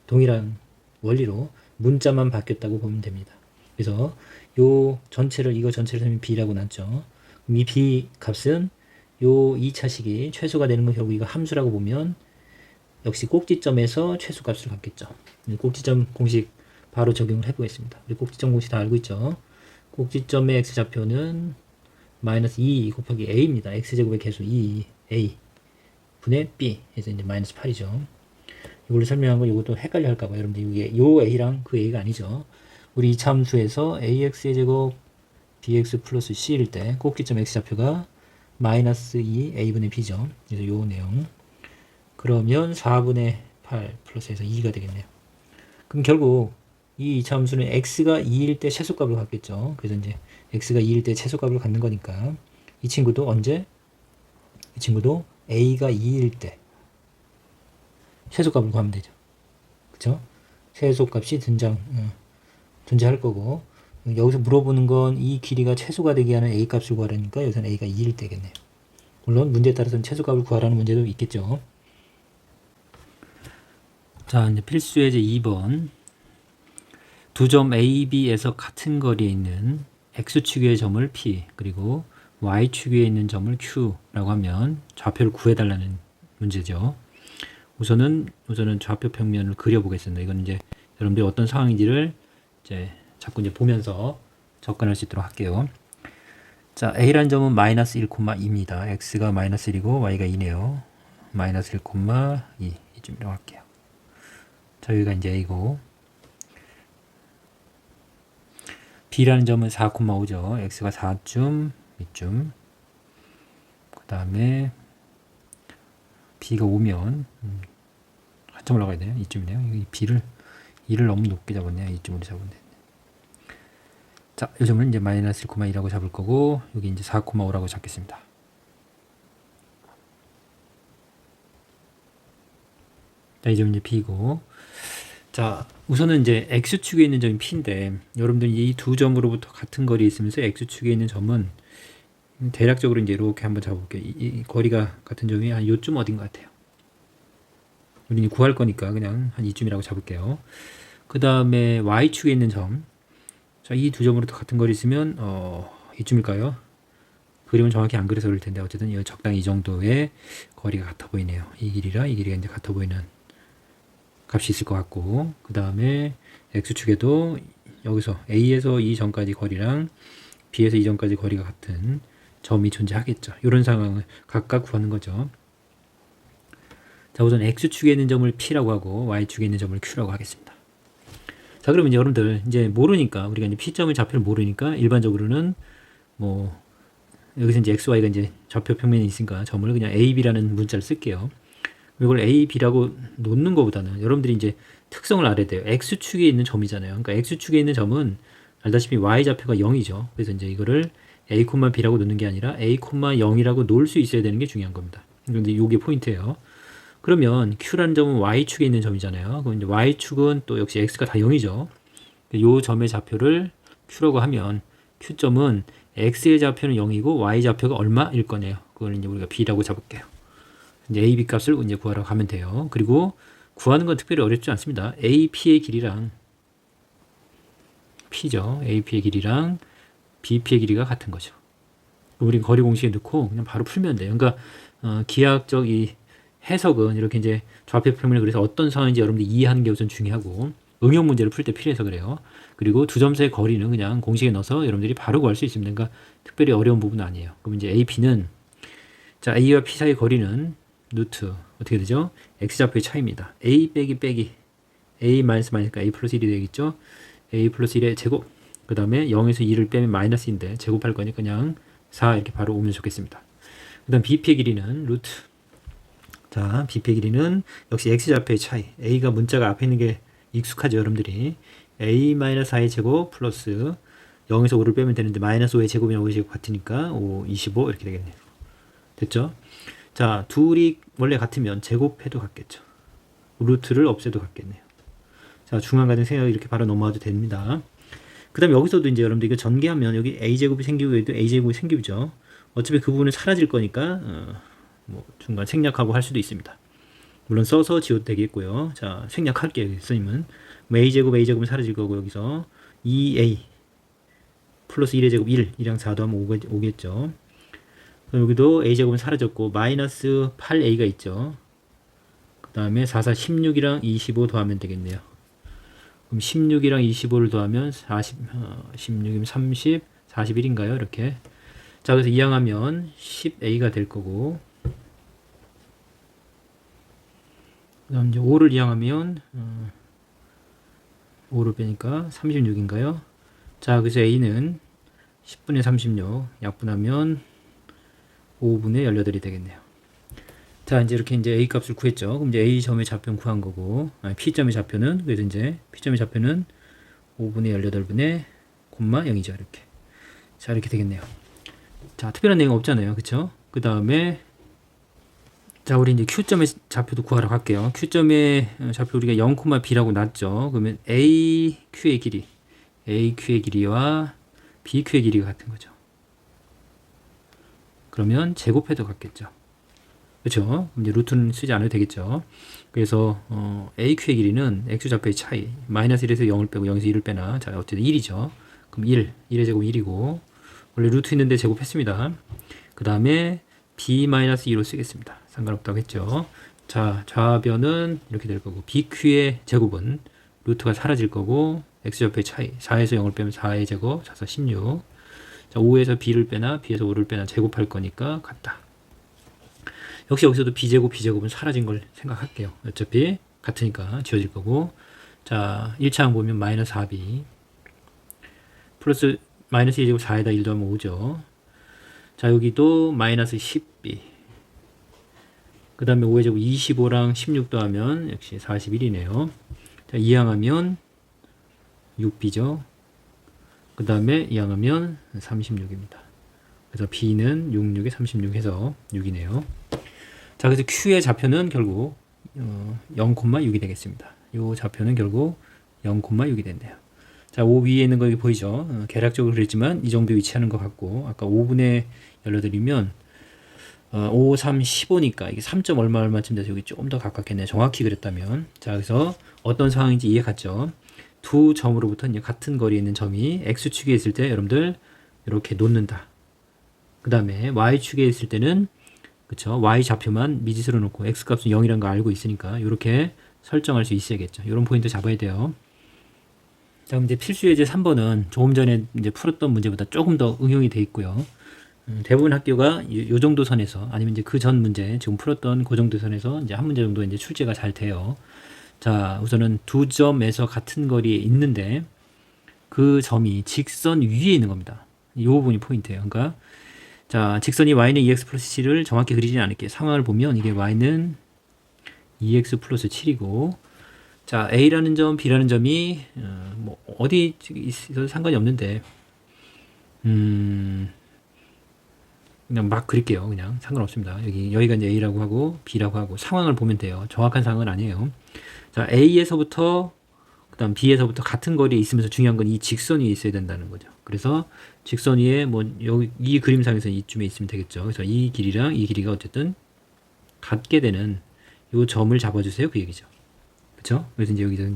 동일한 원리로 문자만 바뀌었다고 보면 됩니다. 그래서 이거 전체를 선생님이 b라고 놨죠. 그럼 이 b 값은 요 2차식이 최소가 되는 건 결국 이거 함수라고 보면 역시 꼭지점에서 최소값을 갖겠죠. 꼭지점 공식 바로 적용을 해보겠습니다. 우리 꼭지점 공식 다 알고 있죠. 꼭지점의 x좌표는 마이너스 2 곱하기 a입니다. x제곱의 개수 2a 분의 b 해서 이제 마이너스 8이죠. 이걸로 설명한 거 이것도 헷갈려 할까봐 여러분들 이게 요 a랑 그 a가 아니죠. 우리 2차 함수에서 ax의 제곱 bx 플러스 c일 때 꼭지점 x좌표가 마이너스 2 a분의 b죠. 그래서 요 내용. 그러면 4분의 8 플러스해서 2가 되겠네요. 그럼 결국 이 2차 함수는 x가 2일 때 최소값을 갖겠죠. 그래서 이제 x가 2일 때 최소값을 갖는 거니까 이 친구도 언제? 이 친구도 a가 2일 때 최소값을 구하면 되죠. 그쵸? 최소값이 존재할 거고 여기서 물어보는 건 이 길이가 최소가 되게 하는 a 값을 구하라니까 여기서는 a가 2일 때겠네요. 물론 문제에 따라서는 최소값을 구하라는 문제도 있겠죠. 자, 이제 필수 예제 2번. 두 점 A, B에서 같은 거리에 있는 X축의 점을 P, 그리고 Y축에 있는 점을 Q라고 하면 좌표를 구해달라는 문제죠. 우선은 좌표 평면을 그려보겠습니다. 이건 이제 여러분들이 어떤 상황인지를 이제 자꾸 이제 보면서 접근할 수 있도록 할게요. 자, A라는 점은 마이너스 1,2입니다. X가 마이너스 1이고 Y가 2네요. 마이너스 1,2 이쯤이라고 할게요. 자, 여기가 이제 A고 B라는 점은 4,5죠. X가 4쯤, 이쯤. 그 다음에 B가 5면 한참 올라가야 돼요. 이쯤이네요. 이 B를 2를 너무 높게 잡았네요. 이쯤으로 잡았네. 자, 이 점을 이제 마이너스 1,2라고 잡을 거고 여기 이제 4,5라고 잡겠습니다. 자, 이 점은 이제 B고 자, 우선은 이제 X축에 있는 점이 P인데 여러분들 이 두 점으로부터 같은 거리에 있으면서 X축에 있는 점은 대략적으로 이제 이렇게 한번 잡아볼게요. 이 거리가 같은 점이 한 요쯤 어딘 것 같아요. 우리는 구할 거니까 그냥 한 이쯤이라고 잡을게요. 그 다음에 Y축에 있는 점. 자, 이 두 점으로부터 같은 거리 있으면 이쯤일까요? 그림은 정확히 안 그려서 그럴 텐데 어쨌든 적당히 이 정도의 거리가 같아 보이네요. 이 길이가 이제 같아 보이는 값이 있을 것 같고 그 다음에 X축에도 여기서 A에서 이 점까지 거리랑 B에서 이 점까지 거리가 같은 점이 존재하겠죠. 이런 상황을 각각 구하는 거죠. 자, 우선 X축에 있는 점을 P라고 하고 Y축에 있는 점을 Q라고 하겠습니다. 자, 그러면 이제 여러분들 이제 모르니까 우리가 이제 P점의 좌표를 모르니까 일반적으로는 뭐 여기서 이제 X, Y가 이제 좌표 평면이 있으니까 점을 그냥 A, B라는 문자를 쓸게요. 이걸 A, B라고 놓는 것보다는 여러분들이 이제 특성을 알아야 돼요. X축에 있는 점이잖아요. 그러니까 X축에 있는 점은 알다시피 Y좌표가 0이죠. 그래서 이제 이거를 A, B라고 놓는 게 아니라 A, 0이라고 놓을 수 있어야 되는 게 중요한 겁니다. 그런데 이게 포인트예요. 그러면 Q라는 점은 Y축에 있는 점이잖아요. 그럼 이제 Y축은 또 역시 X가 다 0이죠. 이 점의 좌표를 Q라고 하면 Q점은 X의 좌표는 0이고 Y좌표가 얼마일 거네요. 그걸 이제 우리가 B라고 잡을게요. 이제 A, B 값을 이제 구하러 가면 돼요. 그리고 구하는 건 특별히 어렵지 않습니다. AP의 길이랑 P죠. AP의 길이랑 BP의 길이가 같은 거죠. 우린 거리 공식에 넣고 그냥 바로 풀면 돼요. 그러니까 기하학적 이 해석은 이렇게 이제 좌표 평면을 그래서 어떤 상황인지 여러분들이 이해하는 게 우선 중요하고 응용 문제를 풀 때 필요해서 그래요. 그리고 두 점 사이의 거리는 그냥 공식에 넣어서 여러분들이 바로 구할 수 있습니다. 그러니까 특별히 어려운 부분은 아니에요. 그럼 이제 AP는 자, A와 P 사이의 거리는 루트 어떻게 되죠? X좌표의 차이입니다. A 빼기 A 마이너스 A 플러스 1이 되겠죠? A 플러스 1의 제곱 그 다음에 0에서 2를 빼면 마이너스인데 제곱할 거니까 그냥 4 이렇게 바로 오면 좋겠습니다. 그 다음 B피의 길이는 루트 자, B피의 길이는 역시 X좌표의 차이 A가 문자가 앞에 있는 게 익숙하죠 여러분들이 A 마이너스 4의 제곱 플러스 0에서 5를 빼면 되는데 마이너스 5의 제곱이랑 5의 제곱 같으니까 5, 25 이렇게 되겠네요. 됐죠? 자, 둘이 원래 같으면 제곱해도 같겠죠. 루트를 없애도 같겠네요. 자, 중간 과정 생각 이렇게 바로 넘어가도 됩니다. 그 다음에 여기서도 이제 여러분들 이거 전개하면 여기 A제곱이 생기고 여기도 A제곱이 생기죠. 어차피 그 부분은 사라질 거니까 뭐 중간 생략하고 할 수도 있습니다. 물론 써서 지워도 되겠고요. 자, 생략할게요. 선생님은 A제곱은 사라질 거고 여기서 2A 플러스 1의 제곱 1 이랑 4도 하면 5겠죠. 그럼 여기도 a제곱은 사라졌고 마이너스 8a가 있죠. 그 다음에 4, 4, 16이랑 25 더하면 되겠네요. 그럼 16이랑 25를 더하면 16이면 30, 41인가요? 이렇게. 자, 그래서 이항하면 10a가 될 거고, 그 다음 이제 5를 이항하면 5를 빼니까 36인가요? 자, 그래서 a는 10분의 36 약분하면 5분의 18이 되겠네요. 자, 이제 이렇게 이제 a 값을 구했죠. 그럼 이제 a 점의 좌표는 구한 거고, p점의 좌표는, 그래서 이제 p점의 좌표는 5분의 18분의 콤마 0이죠. 이렇게. 자, 이렇게 되겠네요. 자, 특별한 내용 없잖아요. 그쵸? 그 다음에, 자, 우리 이제 q점의 좌표도 구하러 갈게요. q점의 좌표 우리가 0,b라고 놨죠. 그러면 aq의 길이와 bq의 길이가 같은 거죠. 그러면 제곱해도 같겠죠. 그렇죠? 이제 루트는 쓰지 않아도 되겠죠. 그래서 AQ의 길이는 X좌표의 차이 마이너스 1에서 0을 빼고 0에서 1을 빼나 자 어쨌든 1이죠. 그럼 1의 제곱 1이고 원래 루트 있는데 제곱했습니다. 그 다음에 B-2로 쓰겠습니다. 상관없다고 했죠. 자 좌변은 이렇게 될 거고 BQ의 제곱은 루트가 사라질 거고 X좌표의 차이 4에서 0을 빼면 4의 제곱 4, 4, 16 자 5에서 B를 빼나 B에서 5를 빼나 제곱할 거니까 같다. 역시 여기서도 b제곱은 사라진 걸 생각할게요. 어차피 같으니까 지워질 거고 자 1차항 보면 마이너스 4b 플러스 마이너스 2제곱 4에다 1 더하면 5죠. 자 여기도 마이너스 10b 그 다음에 5의 제곱 25랑 16 더하면 역시 41이네요. 자 이항하면 6b죠. 그 다음에 이항하면 36입니다. 그래서 b는 66에 36 해서 6이네요. 자, 그래서 Q의 좌표는 결국 0,6이 되겠습니다. 이 좌표는 결국 0,6이 된대요. 자, 5 위에 있는 거 여기 보이죠? 계략적으로 그랬지만 이 정도 위치하는 것 같고 아까 5분의 18이면 5, 3, 15니까 이게 3점 얼마쯤 돼서 여기 좀 더 가깝겠네요. 정확히 그랬다면. 자, 그래서 어떤 상황인지 이해 갔죠? 두 점으로부터 이제 같은 거리에 있는 점이 X축에 있을 때 여러분들 이렇게 놓는다. 그 다음에 Y축에 있을 때는 그쵸? Y 좌표만 미지수로 놓고 X 값은 0이라는 거 알고 있으니까 이렇게 설정할 수 있어야겠죠. 이런 포인트 잡아야 돼요. 자, 그럼 이제 필수 예제 3번은 조금 전에 이제 풀었던 문제보다 조금 더 응용이 돼 있고요. 대부분 학교가 요 정도 선에서 아니면 이제 그 전 문제 지금 풀었던 그 정도 선에서 이제 한 문제 정도 이제 출제가 잘 돼요. 자, 우선은 두 점에서 같은 거리에 있는데 그 점이 직선 위에 있는 겁니다. 이 부분이 포인트예요. 그러니까 자, 직선이 y는 2x 플러스 7을 정확히 그리지는 않을게요. 상황을 보면 이게 y는 2x 플러스 7이고 자, a라는 점, b라는 점이 뭐 어디 있어도 상관이 없는데 그냥 막 그릴게요. 그냥 상관없습니다. 여기가 이제 a라고 하고 b라고 하고 상황을 보면 돼요. 정확한 상황은 아니에요. 자, a에서부터 그다음 b에서부터 같은 거리에 있으면서 중요한 건 이 직선 위에 있어야 된다는 거죠. 그래서 직선 위에 뭐 여기 이 그림상에서 이쯤에 있으면 되겠죠. 그래서 이 길이랑 이 길이가 어쨌든 같게 되는 요 점을 잡아주세요. 그 얘기죠. 그렇죠? 그래서 이제 여기서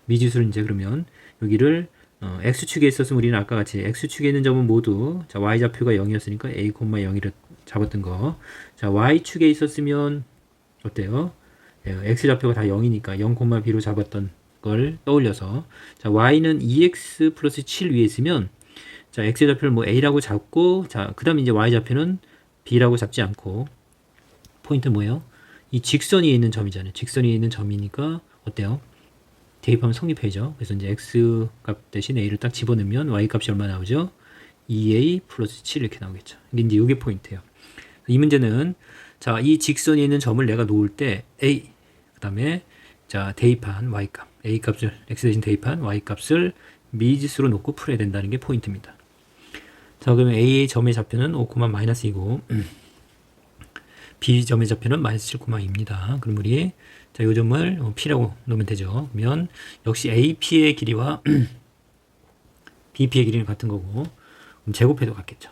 미지수를 이제 그러면 여기를 x축에 있었으면 우리는 아까 같이 x축에 있는 점은 모두 자 y 좌표가 0이었으니까 a, 0을 잡았던 거. 자 y축에 있었으면 어때요? x 좌표가 다 0이니까 0, b로 잡았던 걸 떠올려서 자 y는 2x 플러스 7 위에 있으면 자 x 좌표를 뭐 a라고 잡고 자 그 다음에 이제 y 좌표는 b라고 잡지 않고 포인트 뭐예요? 이 직선 위에 있는 점이잖아요. 직선 위에 있는 점이니까 어때요? 대입하면 성립해죠. 그래서 이제 x 값 대신 a를 딱 집어넣으면 y 값이 얼마 나오죠? 2a 플러스 7 이렇게 나오겠죠. 이게 이제 이게 포인트예요. 이 문제는 자 이 직선에 있는 점을 내가 놓을 때 a 그 다음에 자 대입한 y 값 a 값을 x 대신 대입한 y 값을 미지수로 놓고 풀어야 된다는 게 포인트입니다. 자 그러면 a 점의 좌표는 5,-2고 b 점의 좌표는 -7,2입니다. 그럼 우리 자 이 점을 p라고 놓으면 되죠. 그러면 역시 ap의 길이와 bp의 길이는 같은 거고 그럼 제곱해도 같겠죠.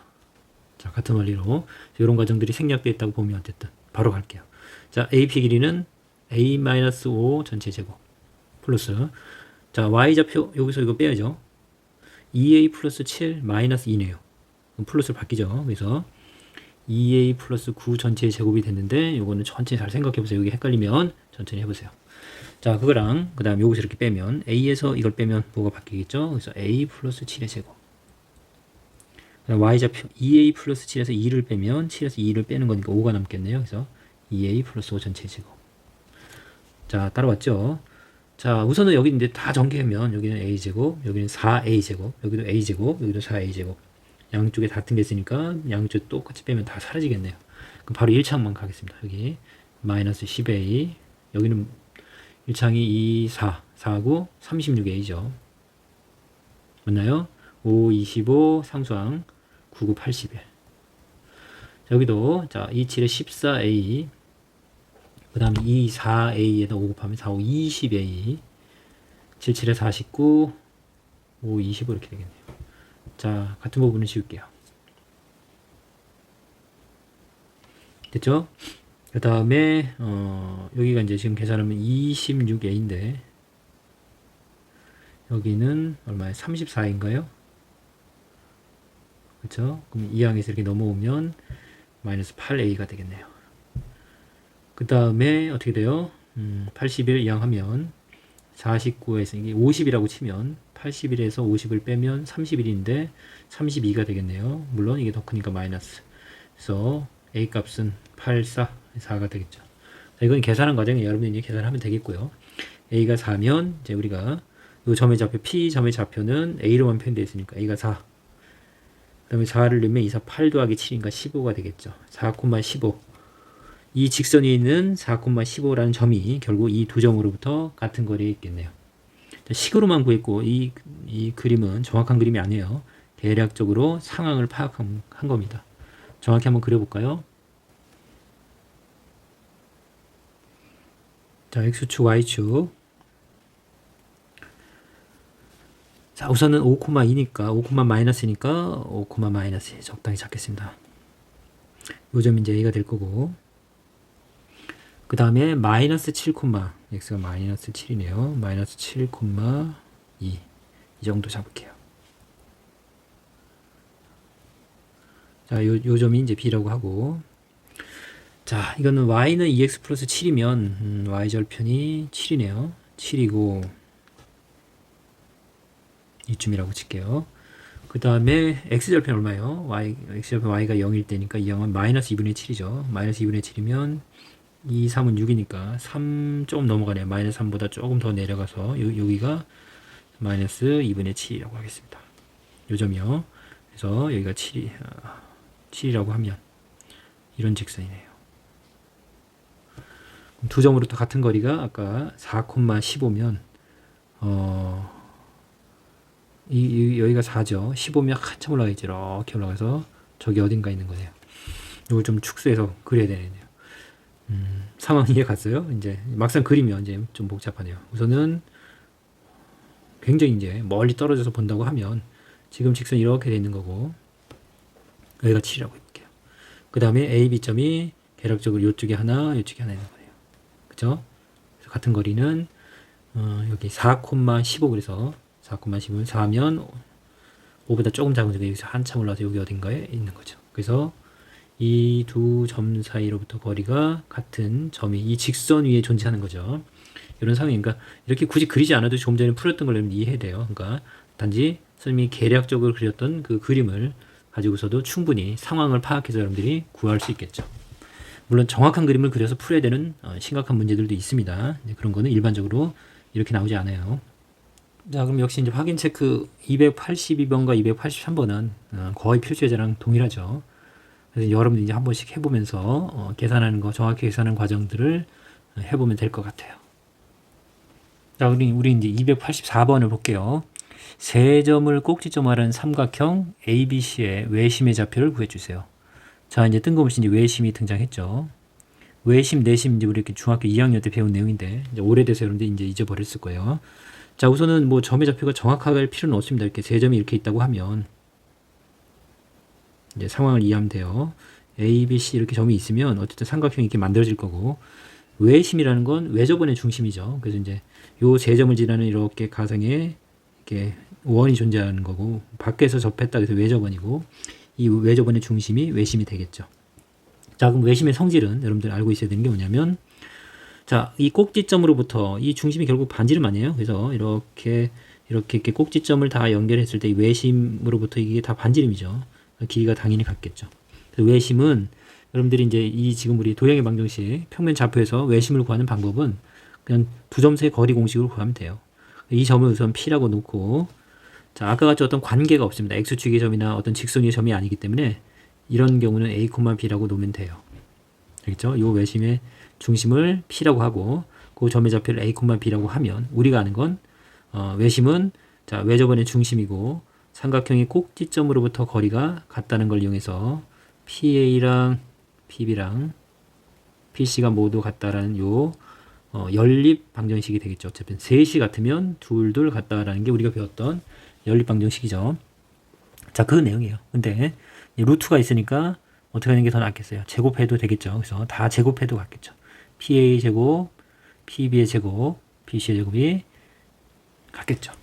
자 같은 원리로 이런 과정들이 생략되어 있다고 보면 어쨌든 바로 갈게요. 자 AP 길이는 a-5 전체 제곱 플러스 자 y좌표 여기서 이거 빼야죠. 2a 플러스 7 마이너스 2네요. 그럼 플러스로 바뀌죠. 그래서 2a 플러스 9 전체의 제곱이 됐는데 요거는 천천히 잘 생각해 보세요. 여기 헷갈리면 천천히 해보세요. 자, 그거랑 그 다음 요것을 이렇게 빼면 a에서 이걸 빼면 뭐가 바뀌겠죠? 그래서 a 플러스 7의 제곱. 그다음 y좌표 2a 플러스 7에서 2를 빼면 7에서 2를 빼는 거니까 5가 남겠네요. 그래서 2a 플러스 5 전체의 제곱. 자, 따라왔죠? 자, 우선은 여기 이제 다 전개하면 여기는 a제곱, 여기는 4a제곱, 여기도 a제곱, 여기도 4a제곱. 양쪽에 같은 게 있으니까 양쪽 똑같이 빼면 다 사라지겠네요. 그럼 바로 1창만 가겠습니다. 여기 마이너스 10a, 여기는 1창이 2, 4, 4하고 36a죠. 맞나요? 5, 25, 상수항 9, 9, 81. 여기도 자 2, 7에 14a, 그 다음에 2, 4a에다 5 곱하면 4, 5, 20a, 7, 7에 49, 5, 25 이렇게 되겠네요. 자, 같은 부분을 지울게요. 됐죠? 그 다음에 여기가 이제 지금 계산하면 26a인데 여기는 얼마에 34인가요? 그렇죠? 그럼 이 항에서 이렇게 넘어오면 마이너스 8a가 되겠네요. 그 다음에 어떻게 돼요? 81 이항하면 49에서 이게 50이라고 치면 81에서 50을 빼면 31인데 32가 되겠네요. 물론 이게 더 크니까 마이너스. 그래서 a 값은 84, 4가 되겠죠. 자, 이건 계산한 과정에 여러분이 계산하면 되겠고요. a가 4면 이제 우리가 이 점의 좌표 p 점의 좌표는 a로만 표현되어 있으니까 a가 4. 그 다음에 4를 넣으면 2, 4, 8 더하기 7이니까 15가 되겠죠. 4,15. 이 직선 위에 있는 4,15라는 점이 결국 이 두 점으로부터 같은 거리에 있겠네요. 식으로만 구했고 이 그림은 정확한 그림이 아니에요. 대략적으로 상황을 파악한 겁니다. 정확히 한번 그려볼까요? 자, x축, y축. 자, 우선은 5,2니까 5, 마이너스니까 5, 마이너스 적당히 잡겠습니다. 요 점이 이제 a가 될 거고, 그 다음에 마이너스 7, x가 마이너스 7이네요. 마이너스 7, 2. 이 정도 잡을게요. 자, 요 점이 이제 b라고 하고, 자, 이거는 y는 2x 플러스 7이면 y절편이 7이네요. 7이고 이쯤이라고 칠게요. 그 다음에 x절편 얼마예요? x절편 y가 0일 때니까 이 양은 마이너스 2분의 7이죠. 마이너스 2분의 7이면 2, 3은 6이니까 3 조금 넘어가네요. 마이너스 3보다 조금 더 내려가서 여기가 마이너스 2분의 7이라고 하겠습니다. 요 점이요. 그래서 여기가 7이라고 하면 이런 직선이네요. 두 점으로부터 같은 거리가 아까 4,15면 여기가 4죠. 15면 한참 올라가겠죠. 이렇게 올라가서 저기 어딘가 있는 거네요. 이걸 좀 축소해서 그려야 되네요. 상황 이해 갔어요? 이제 막상 그리면 이제 좀 복잡하네요. 우선은 굉장히 이제 멀리 떨어져서 본다고 하면 지금 직선 이렇게 돼 있는 거고 여기가 7이라고 해볼게요. 그 다음에 A, B점이 계략적으로 이쪽에 하나, 이쪽에 하나 있는 거예요. 그죠? 그래서 같은 거리는 여기 4,15 그래서 4,15면 4면 5보다 조금 작은 점이 여기서 한참 올라와서 여기 어딘가에 있는 거죠. 그래서 이 두 점 사이로부터 거리가 같은 점이 이 직선 위에 존재하는 거죠. 이런 상황이니까 이렇게 굳이 그리지 않아도 좀 전에 풀었던 걸 이해해야 돼요. 그러니까 단지 선생님이 계략적으로 그렸던 그 그림을 가지고서도 충분히 상황을 파악해서 여러분들이 구할 수 있겠죠. 물론 정확한 그림을 그려서 풀어야 되는 심각한 문제들도 있습니다. 그런 거는 일반적으로 이렇게 나오지 않아요. 자, 그럼 역시 이제 확인 체크 282번과 283번은 거의 필수예제랑 동일하죠. 그래서 여러분들이 이제 한 번씩 해보면서 계산하는 거, 정확히 계산하는 과정들을 해보면 될 것 같아요. 자, 우리 이제 284번을 볼게요. 세 점을 꼭지점으로 하는 삼각형 ABC의 외심의 좌표를 구해주세요. 자, 이제 뜬금없이 이제 외심이 등장했죠. 외심, 내심 이제 우리 이렇게 중학교 2학년 때 배운 내용인데 이제 오래돼서 여러분들 이제 잊어버렸을 거예요. 자, 우선은 뭐 점의 좌표가 정확하게 할 필요는 없습니다. 이렇게 세 점이 이렇게 있다고 하면 이제 상황을 이해하면 돼요. A, B, C 이렇게 점이 있으면 어쨌든 삼각형이 이렇게 만들어질 거고 외심이라는 건 외접원의 중심이죠. 그래서 이제 요 세 점을 지나는 이렇게 가상에 이렇게 원이 존재하는 거고 밖에서 접했다 해서 외접원이고 이 외접원의 중심이 외심이 되겠죠. 자, 그럼 외심의 성질은 여러분들 알고 있어야 되는 게 뭐냐면, 자, 이 꼭지점으로부터 이 중심이 결국 반지름 아니에요? 그래서 이렇게 꼭지점을 다 연결했을 때 이 외심으로부터 이게 다 반지름이죠. 길이가 당연히 같겠죠. 그래서 외심은 여러분들이 이제 이 지금 우리 도형의 방정식 평면 좌표에서 외심을 구하는 방법은 그냥 두 점 사이 거리 공식으로 구하면 돼요. 이 점을 우선 P라고 놓고, 자, 아까 같이 어떤 관계가 없습니다. X축의 점이나 어떤 직선의 점이 아니기 때문에 이런 경우는 A, B라고 놓으면 돼요. 알겠죠? 이 외심의 중심을 P라고 하고 그 점의 좌표를 A, B라고 하면 우리가 아는 건 외심은 자, 외접원의 중심이고 삼각형의 꼭지점으로부터 거리가 같다는 걸 이용해서 PA랑 PB랑 PC가 모두 같다라는 요 연립 방정식이 되겠죠. 어차피 셋이 같으면 둘 같다라는 게 우리가 배웠던 연립 방정식이죠. 자, 그 내용이에요. 근데 루트가 있으니까 어떻게 하는 게 더 낫겠어요? 제곱해도 되겠죠. 그래서 다 제곱해도 같겠죠. PA 제곱, PB의 제곱, PC의 제곱이 같겠죠.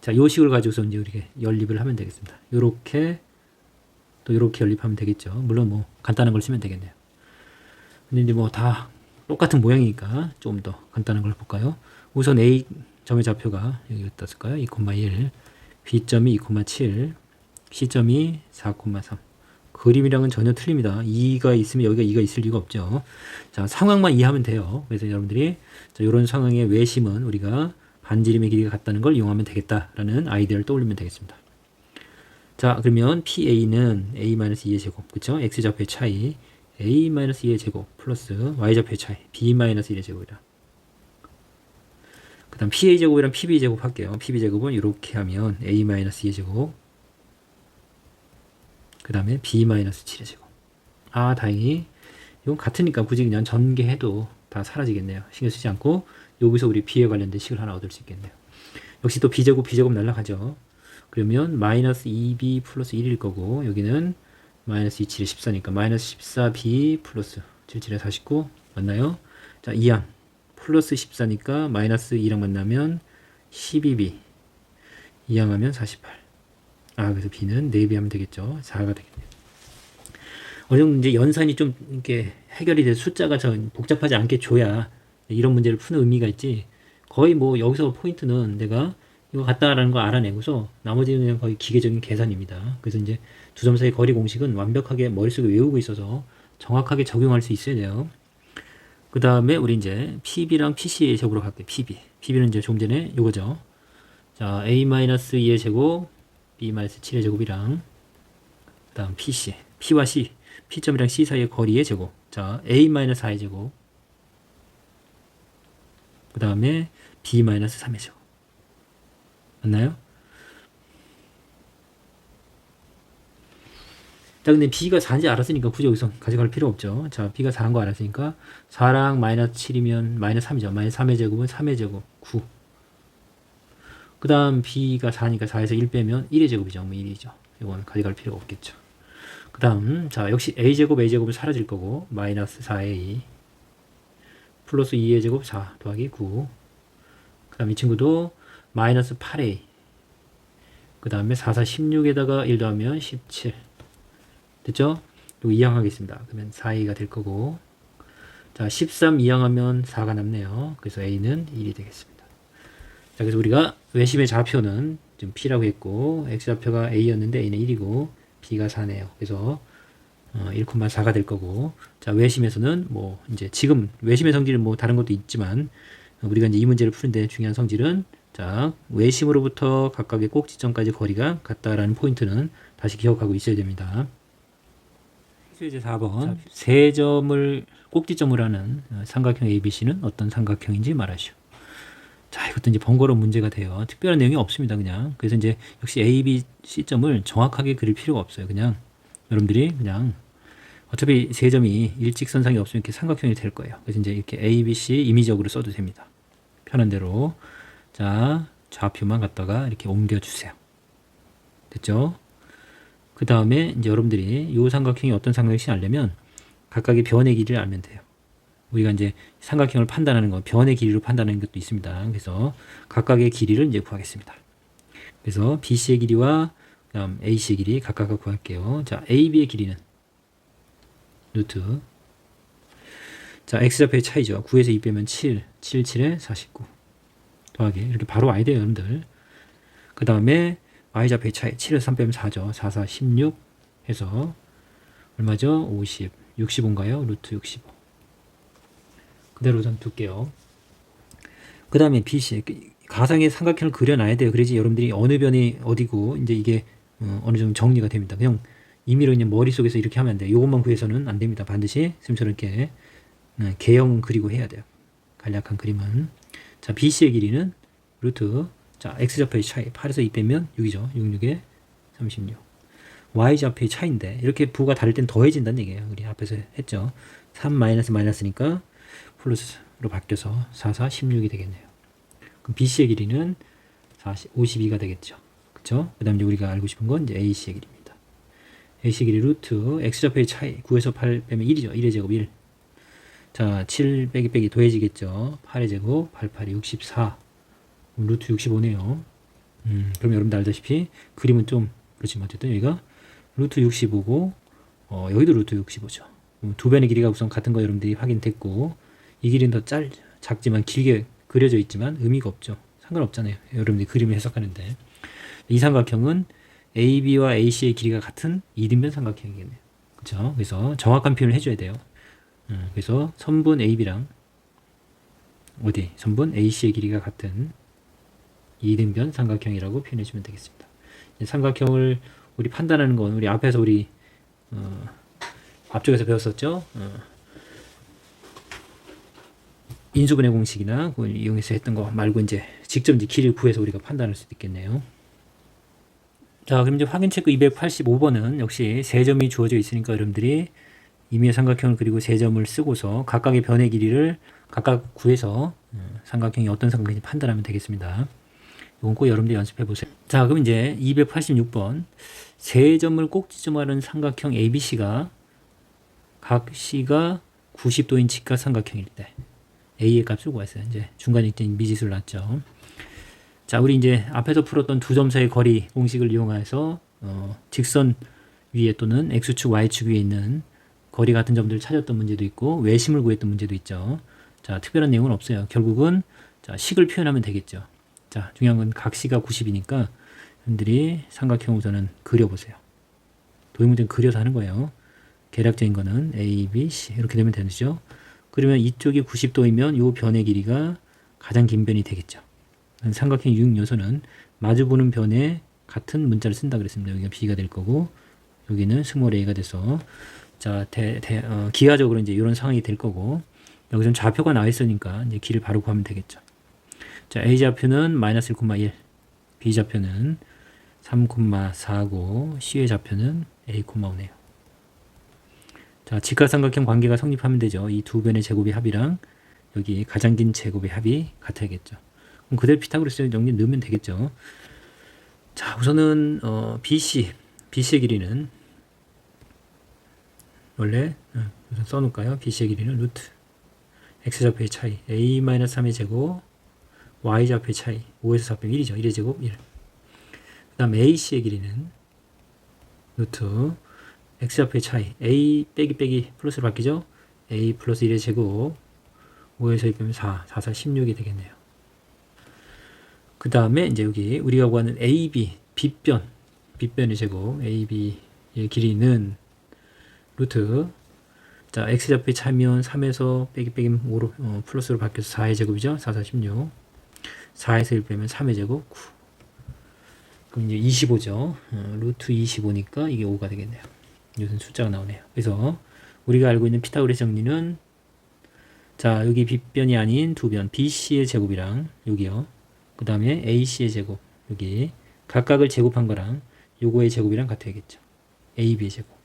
자, 요 식을 가지고서 이제 우리가 연립을 하면 되겠습니다. 요렇게 또 요렇게 연립하면 되겠죠. 물론 뭐 간단한 걸 쓰면 되겠네요. 근데 이제 뭐 다 똑같은 모양이니까 좀 더 간단한 걸 볼까요? 우선 A 점의 좌표가 여기 어디다 쓸까요? 2,1, B점이 2,7, C점이 4,3. 그림이랑은 전혀 틀립니다. 2가 있으면 여기가 2가 있을 리가 없죠. 자, 상황만 이해하면 돼요. 그래서 여러분들이 이런 상황의 외심은 우리가 반지름의 길이가 같다는 걸 이용하면 되겠다라는 아이디어를 떠올리면 되겠습니다. 자, 그러면 PA는 A-2의 제곱, 그쵸? X좌표의 차이, A-2의 제곱 플러스 Y좌표의 차이, B-1의 제곱이다. 그 다음 PA 제곱이랑 PB 제곱 할게요. PB 제곱은 이렇게 하면 A-2의 제곱, 그 다음에 B-7의 제곱. 아, 다행히 이건 같으니까 굳이 그냥 전개해도 다 사라지겠네요. 신경 쓰지 않고 여기서 우리 B에 관련된 식을 하나 얻을 수 있겠네요. 역시 또 B제곱 날라가죠. 그러면 마이너스 2B 플러스 1일 거고 여기는 마이너스 2, 7에 14니까 마이너스 14B 플러스 7, 7에 49 맞나요? 자, 2항 플러스 14니까 마이너스 2랑 만나면 12B 2항 하면 48. 아, 그래서 B는 4배 하면 되겠죠. 4가 되겠네요. 어느 정도 이제 연산이 좀 이렇게 해결이 돼서 숫자가 전 복잡하지 않게 줘야 이런 문제를 푸는 의미가 있지. 거의 뭐 여기서 포인트는 내가 이거 같다라는 거 알아내고서 나머지는 그냥 거의 기계적인 계산입니다. 그래서 이제 두 점 사이 거리 공식은 완벽하게 머릿속에 외우고 있어서 정확하게 적용할 수 있어야 돼요. 그 다음에 우리 이제 PB랑 PC의 제곱으로 갈게요. PB는 이제 조금 전에 요거죠. 자, A-2의 제곱, B-7의 제곱이랑 그 다음 PC, P와 C, P점이랑 C 사이의 거리의 제곱. 자, A-4의 제곱, 그 다음에 B-3의 제곱. 맞나요? 자, 근데 B가 4인지 알았으니까 굳이 여기서 가져갈 필요 없죠. 자, B가 4인 거 알았으니까 4랑 마이너스 7이면 마이너스 3이죠. 마이너스 3의 제곱은 3의 제곱 9. 그 다음 B가 4니까 4에서 1 빼면 1의 제곱이죠. 뭐 1이죠. 이건 가져갈 필요가 없겠죠. 그 다음 자, 역시 A제곱은 사라질 거고 마이너스 4A 플러스 2의 제곱 4 더하기 9. 그 다음 이 친구도 마이너스 8A 그 다음에 4, 4, 16에다가 1 더하면 17 됐죠? 또 2항 하겠습니다. 그러면 4A가 될 거고 자, 13 2항하면 4가 남네요. 그래서 A는 1이 되겠습니다. 자, 그래서 우리가 외심의 좌표는 지금 P라고 했고 X좌표가 A였는데 A는 1이고 B가 4네요. 그래서 1,4가 될 거고 자, 외심에서는 뭐 이제 지금 외심의 성질은 뭐 다른 것도 있지만 우리가 이제 이 문제를 푸는데 중요한 성질은 자, 외심으로부터 각각의 꼭지점까지 거리가 같다라는 포인트는 다시 기억하고 있어야 됩니다. 이제 4번 세 점을 꼭지점으로 하는 삼각형 ABC는 어떤 삼각형인지 말하시오. 자, 이것도 이제 번거로운 문제가 돼요. 특별한 내용이 없습니다. 그냥 그래서 이제 역시 ABC점을 정확하게 그릴 필요가 없어요. 그냥 여러분들이 그냥 어차피 세 점이 일직선상이 없으면 이렇게 삼각형이 될 거예요. 그래서 이제 이렇게 ABC 임의적으로 써도 됩니다. 편한 대로. 자, 좌표만 갖다가 이렇게 옮겨주세요. 됐죠? 그 다음에 이제 여러분들이 이 삼각형이 어떤 삼각형인지 알려면 각각의 변의 길이를 알면 돼요. 우리가 이제 삼각형을 판단하는 건 변의 길이로 판단하는 것도 있습니다. 그래서 각각의 길이를 이제 구하겠습니다. 그래서 BC의 길이와 그다음 AC의 길이 각각 구할게요. 자, AB의 길이는 루트. 자, x좌표의 차이죠. 9에서 2 빼면 7, 7에 49 더하기 이렇게 바로 와야 돼요, 여러분들. 그 다음에 y좌표의 차이 7에서 3 빼면 4죠. 4, 4, 16 해서 얼마죠? 50, 65인가요? 루트 65. 그대로 우선 둘게요. 그 다음에 BC 가상의 삼각형을 그려놔야 돼요. 그래야지 여러분들이 어느 변이 어디고 이제 이게 어느 정도 정리가 됩니다. 그냥 임의로 그냥 머릿속에서 이렇게 하면 안 돼요. 이것만 구해서는 안 됩니다. 반드시 지금처럼 이렇게 개형 그리고 해야 돼요. 간략한 그림은. 자, BC의 길이는 루트. 자, X좌표의 차이 8에서 2 빼면 6이죠. 66에 36. Y좌표의 차이인데 이렇게 부가 다를 땐 더해진다는 얘기예요. 우리 앞에서 했죠. 3 마이너스 마이너스니까 플러스로 바뀌어서 4, 4, 16이 되겠네요. 그럼 BC의 길이는 52가 되겠죠. 그쵸? 그 다음에 우리가 알고 싶은 건 이제 AC의 길이입니다. AC 길이 루트 X좌표의 차이 9에서 8 빼면 1이죠. 1의 제곱 1. 자, 7 빼기 더해지겠죠. 8의 제곱 8, 8이 64. 루트 65네요. 그럼 여러분들 알다시피 그림은 좀 그렇지만 어쨌든 여기가 루트 65고 여기도 루트 65죠. 두 변의 길이가 우선 같은 거 여러분들이 확인됐고 이 길이는 더 작지만 길게 그려져 있지만 의미가 없죠. 상관없잖아요. 여러분들이 그림을 해석하는데 이 삼각형은 AB와 AC의 길이가 같은 이등변 삼각형이겠네요. 그렇죠? 그래서 정확한 표현을 해줘야 돼요. 그래서 선분 AB랑 선분 AC의 길이가 같은 이등변 삼각형이라고 표현해주면 되겠습니다. 삼각형을 우리 판단하는 건 우리 앞에서 우리 앞쪽에서 배웠었죠. 인수분해 공식이나 그걸 이용해서 했던 거 말고 이제 직접 이제 길이를 구해서 우리가 판단할 수도 있겠네요. 자, 그럼 이제 확인 체크 285번은 역시 세 점이 주어져 있으니까 여러분들이 임의의 삼각형을 그리고 세 점을 쓰고서 각각의 변의 길이를 각각 구해서 삼각형이 어떤 삼각형인지 판단하면 되겠습니다. 이건 꼭 여러분들이 연습해 보세요. 자, 그럼 이제 286번 세 점을 꼭지점하는 삼각형 ABC가 각 C가 90도인 직각 삼각형일 때 A의 값을 구했어요. 이제 중간 이점 미지수를 놨죠. 자, 우리 이제 앞에서 풀었던 두 점 사이의 거리 공식을 이용해서 직선 위에 또는 X축, Y축 위에 있는 거리 같은 점들을 찾았던 문제도 있고 외심을 구했던 문제도 있죠. 자, 특별한 내용은 없어요. 결국은 자, 식을 표현하면 되겠죠. 자, 중요한 건 각 C가 90이니까 여러분들이 삼각형 우선은 그려보세요. 도형문제는 그려서 하는 거예요. 계략적인 거는 A, B, C 이렇게 되면 되죠. 그러면 이쪽이 90도이면 이 변의 길이가 가장 긴 변이 되겠죠. 삼각형 유형 요소는 마주보는 변에 같은 문자를 쓴다 그랬습니다. 여기가 B가 될 거고 여기는 스몰 a가 돼서 자 기하적으로 이제 이런 상황이 될 거고 여기서는 좌표가 나와 있으니까 이제 길을 바로 구하면 되겠죠. 자, A 좌표는 마이너스 1,1, B 좌표는 3,4고 C의 좌표는 A,5네요. 자, 직각삼각형 관계가 성립하면 되죠. 이 두 변의 제곱의 합이랑 여기 가장 긴 제곱의 합이 같아야겠죠. 그럼 그대로 피타고라스 정리 넣으면 되겠죠. 자, 우선은 BC의 길이는 원래 우선 써놓을까요? BC의 길이는 루트 X좌표의 차이 A-3의 제곱 Y좌표의 차이 5에서 4 빼면 1이죠. 1의 제곱 1. 그 다음 AC의 길이는 루트 X좌표의 차이 A 빼기 플러스로 바뀌죠. A 플러스 1의 제곱 5에서 2 빼면 4, 4, 4, 16이 되겠네요. 그 다음에 이제 여기 우리가 구하는 AB, 빗변의 제곱 AB의 길이는 루트 자, X좌표의 차이면 3에서 빼기 5로 플러스로 바뀌어서 4의 제곱이죠. 4, 4, 16 4에서 1 빼면 3의 제곱 9 그럼 이제 25죠. 루트 25니까 이게 5가 되겠네요. 이것은 숫자가 나오네요. 그래서 우리가 알고 있는 피타고라스 정리는 자, 여기 빗변이 아닌 두 변 BC의 제곱이랑 여기요. 그 다음에 AC의 제곱 여기 각각을 제곱한 거랑 요거의 제곱이랑 같아야겠죠. AB의 제곱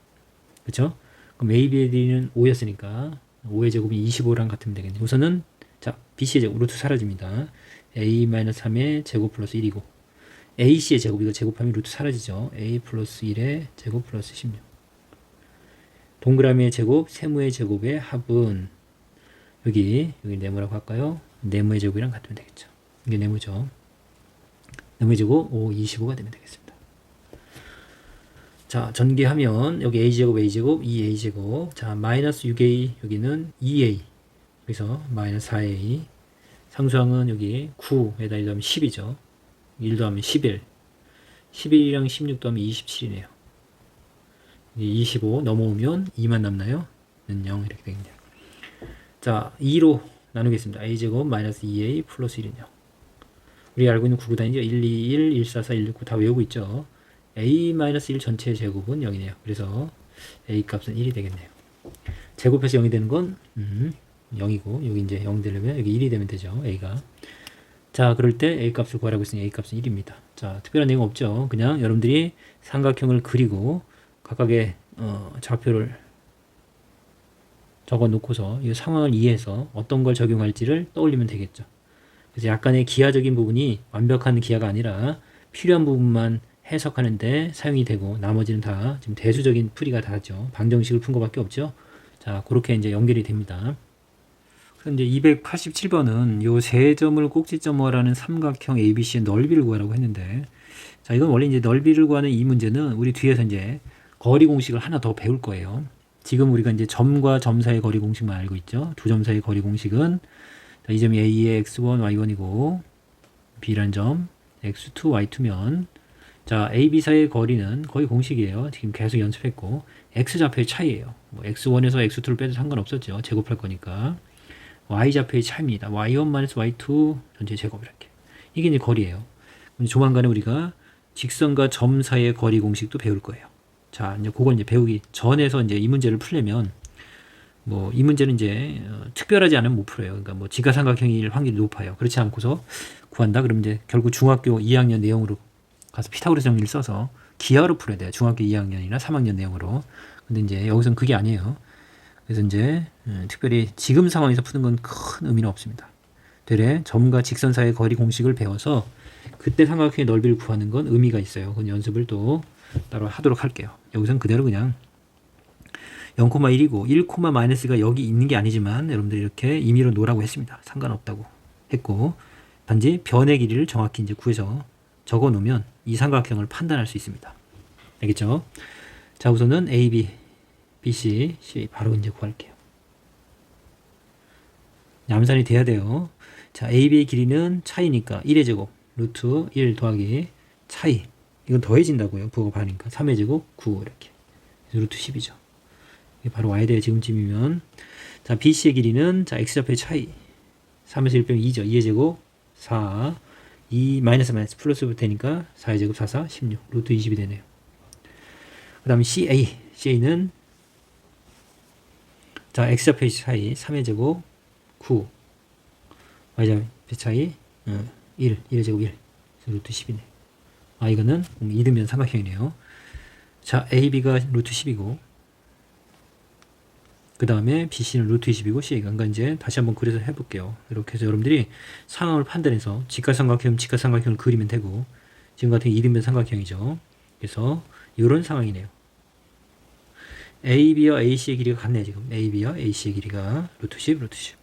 그렇죠? 그럼 AB의 길이는 5였으니까 5의 제곱이 25랑 같으면 되겠네요. 우선은 자 BC의 제곱 루트 사라집니다. A-3의 제곱 플러스 1이고 AC의 제곱 이거 제곱하면 루트 사라지죠. A 플러스 1의 제곱 플러스 16 동그라미의 제곱 세모의 제곱의 합은 여기 네모라고 할까요? 네모의 제곱이랑 같으면 되겠죠. 이게 네모죠. 네모의 제곱 5, 25가 되면 되겠습니다. 자, 전개하면 여기 a제곱 a제곱 2a제곱. 자, 마이너스 6a 여기는 2a. 그래서 마이너스 4a. 상수항은 여기 9에다 1 더하면 10이죠. 1 더하면 11. 11이랑 16 더하면 27이네요. 25 넘어오면 2만 남나요? 는 0 이렇게 되겠네요. 자, 2로 나누겠습니다. a제곱 마이너스 2a 플러스 1은 0. 우리 알고 있는 구구단위죠. 1, 2, 1, 1, 4, 4, 1, 6, 9 다 외우고 있죠. a-1 전체의 제곱은 0이네요. 그래서 a 값은 1이 되겠네요. 제곱해서 0이 되는 건 0이고 여기 이제 0 되려면 여기 1이 되면 되죠. a가. 자, 그럴 때 a 값을 구하라고 했으니 a 값은 1입니다. 자, 특별한 내용 없죠. 그냥 여러분들이 삼각형을 그리고 각각의 좌표를 적어 놓고서 이 상황을 이해해서 어떤 걸 적용할지를 떠올리면 되겠죠. 그래서 약간의 기하적인 부분이 완벽한 기하가 아니라 필요한 부분만 해석하는데 사용이 되고 나머지는 다 지금 대수적인 풀이가 다죠. 방정식을 푼 것밖에 없죠. 자, 그렇게 이제 연결이 됩니다. 그런데 287번은 요 세 점을 꼭지점어라는 삼각형 ABC의 넓이를 구하라고 했는데, 자, 이건 원래 이제 넓이를 구하는 이 문제는 우리 뒤에서 이제 거리 공식을 하나 더 배울 거예요. 지금 우리가 이제 점과 점 사이의 거리 공식만 알고 있죠. 두 점 사이의 거리 공식은 자, 이 점이 A의 x1, y1이고 B라는 점 x2, y2면 자, A, B 사이의 거리는 거의 공식이에요. 지금 계속 연습했고 x좌표의 차이예요. 뭐 x1에서 x2를 빼도 상관없었죠. 제곱할 거니까. y좌표의 차이입니다. y1-y2 전체 제곱 이렇게. 이게 이제 거리예요. 조만간에 우리가 직선과 점 사이의 거리 공식도 배울 거예요. 자, 이제 그걸 이제 배우기 전에서 이제 이 문제를 풀려면 뭐 이 문제는 이제 특별하지 않으면 못 풀어요. 그러니까 뭐 지가삼각형일 확률이 높아요. 그렇지 않고서 구한다. 그러면 이제 결국 중학교 2학년 내용으로 가서 피타고라스 정리를 써서 기하로 풀어야 돼요. 중학교 2학년이나 3학년 내용으로. 근데 이제 여기서는 그게 아니에요. 그래서 이제 특별히 지금 상황에서 푸는 건 큰 의미는 없습니다. 되레 점과 직선 사이의 거리 공식을 배워서 그때 삼각형의 넓이를 구하는 건 의미가 있어요. 그건 연습을 또 따로 하도록 할게요. 여기서는 그대로 그냥 0,1이고 1,-가 여기 있는 게 아니지만 여러분들이 이렇게 임의로 놓으라고 했습니다. 상관없다고 했고 단지 변의 길이를 정확히 이제 구해서 적어 놓으면 이 삼각형을 판단할 수 있습니다. 알겠죠? 자, 우선은 A, B, B, C, C 바로 이제 구할게요. 암산이 돼야 돼요. 자, A, B의 길이는 차이니까 1의 제곱 루트 1 더하기 차이 이건 더해진다고요. 부호가 반이니까 3의 제곱 9 이렇게 루트 10이죠. 이게 바로 와야 돼요. 지금쯤이면. 자, BC의 길이는 자 x좌표의 차이 3에서 1 빼면 2죠. 2의 제곱 4 2 마이너스 플러스 되니까 4의 제곱 4, 4 16 루트 20이 되네요. 그 다음에 CA는 자 x좌표의 차이 3의 제곱 9 y좌표의 차이 1의 제곱 1 루트 10이네. 아, 이거는 이등변 삼각형이네요. 자, AB가 루트 10이고 그 다음에 BC는 루트 20이고 C가 그러니까 이제 다시 한번 그려서 해볼게요. 이렇게 해서 여러분들이 상황을 판단해서 직각삼각형을 그리면 되고 지금 같은 이등변 삼각형이죠. 그래서 이런 상황이네요. AB와 AC의 길이가 같네. 지금 AB와 AC의 길이가 루트 10, 루트 10.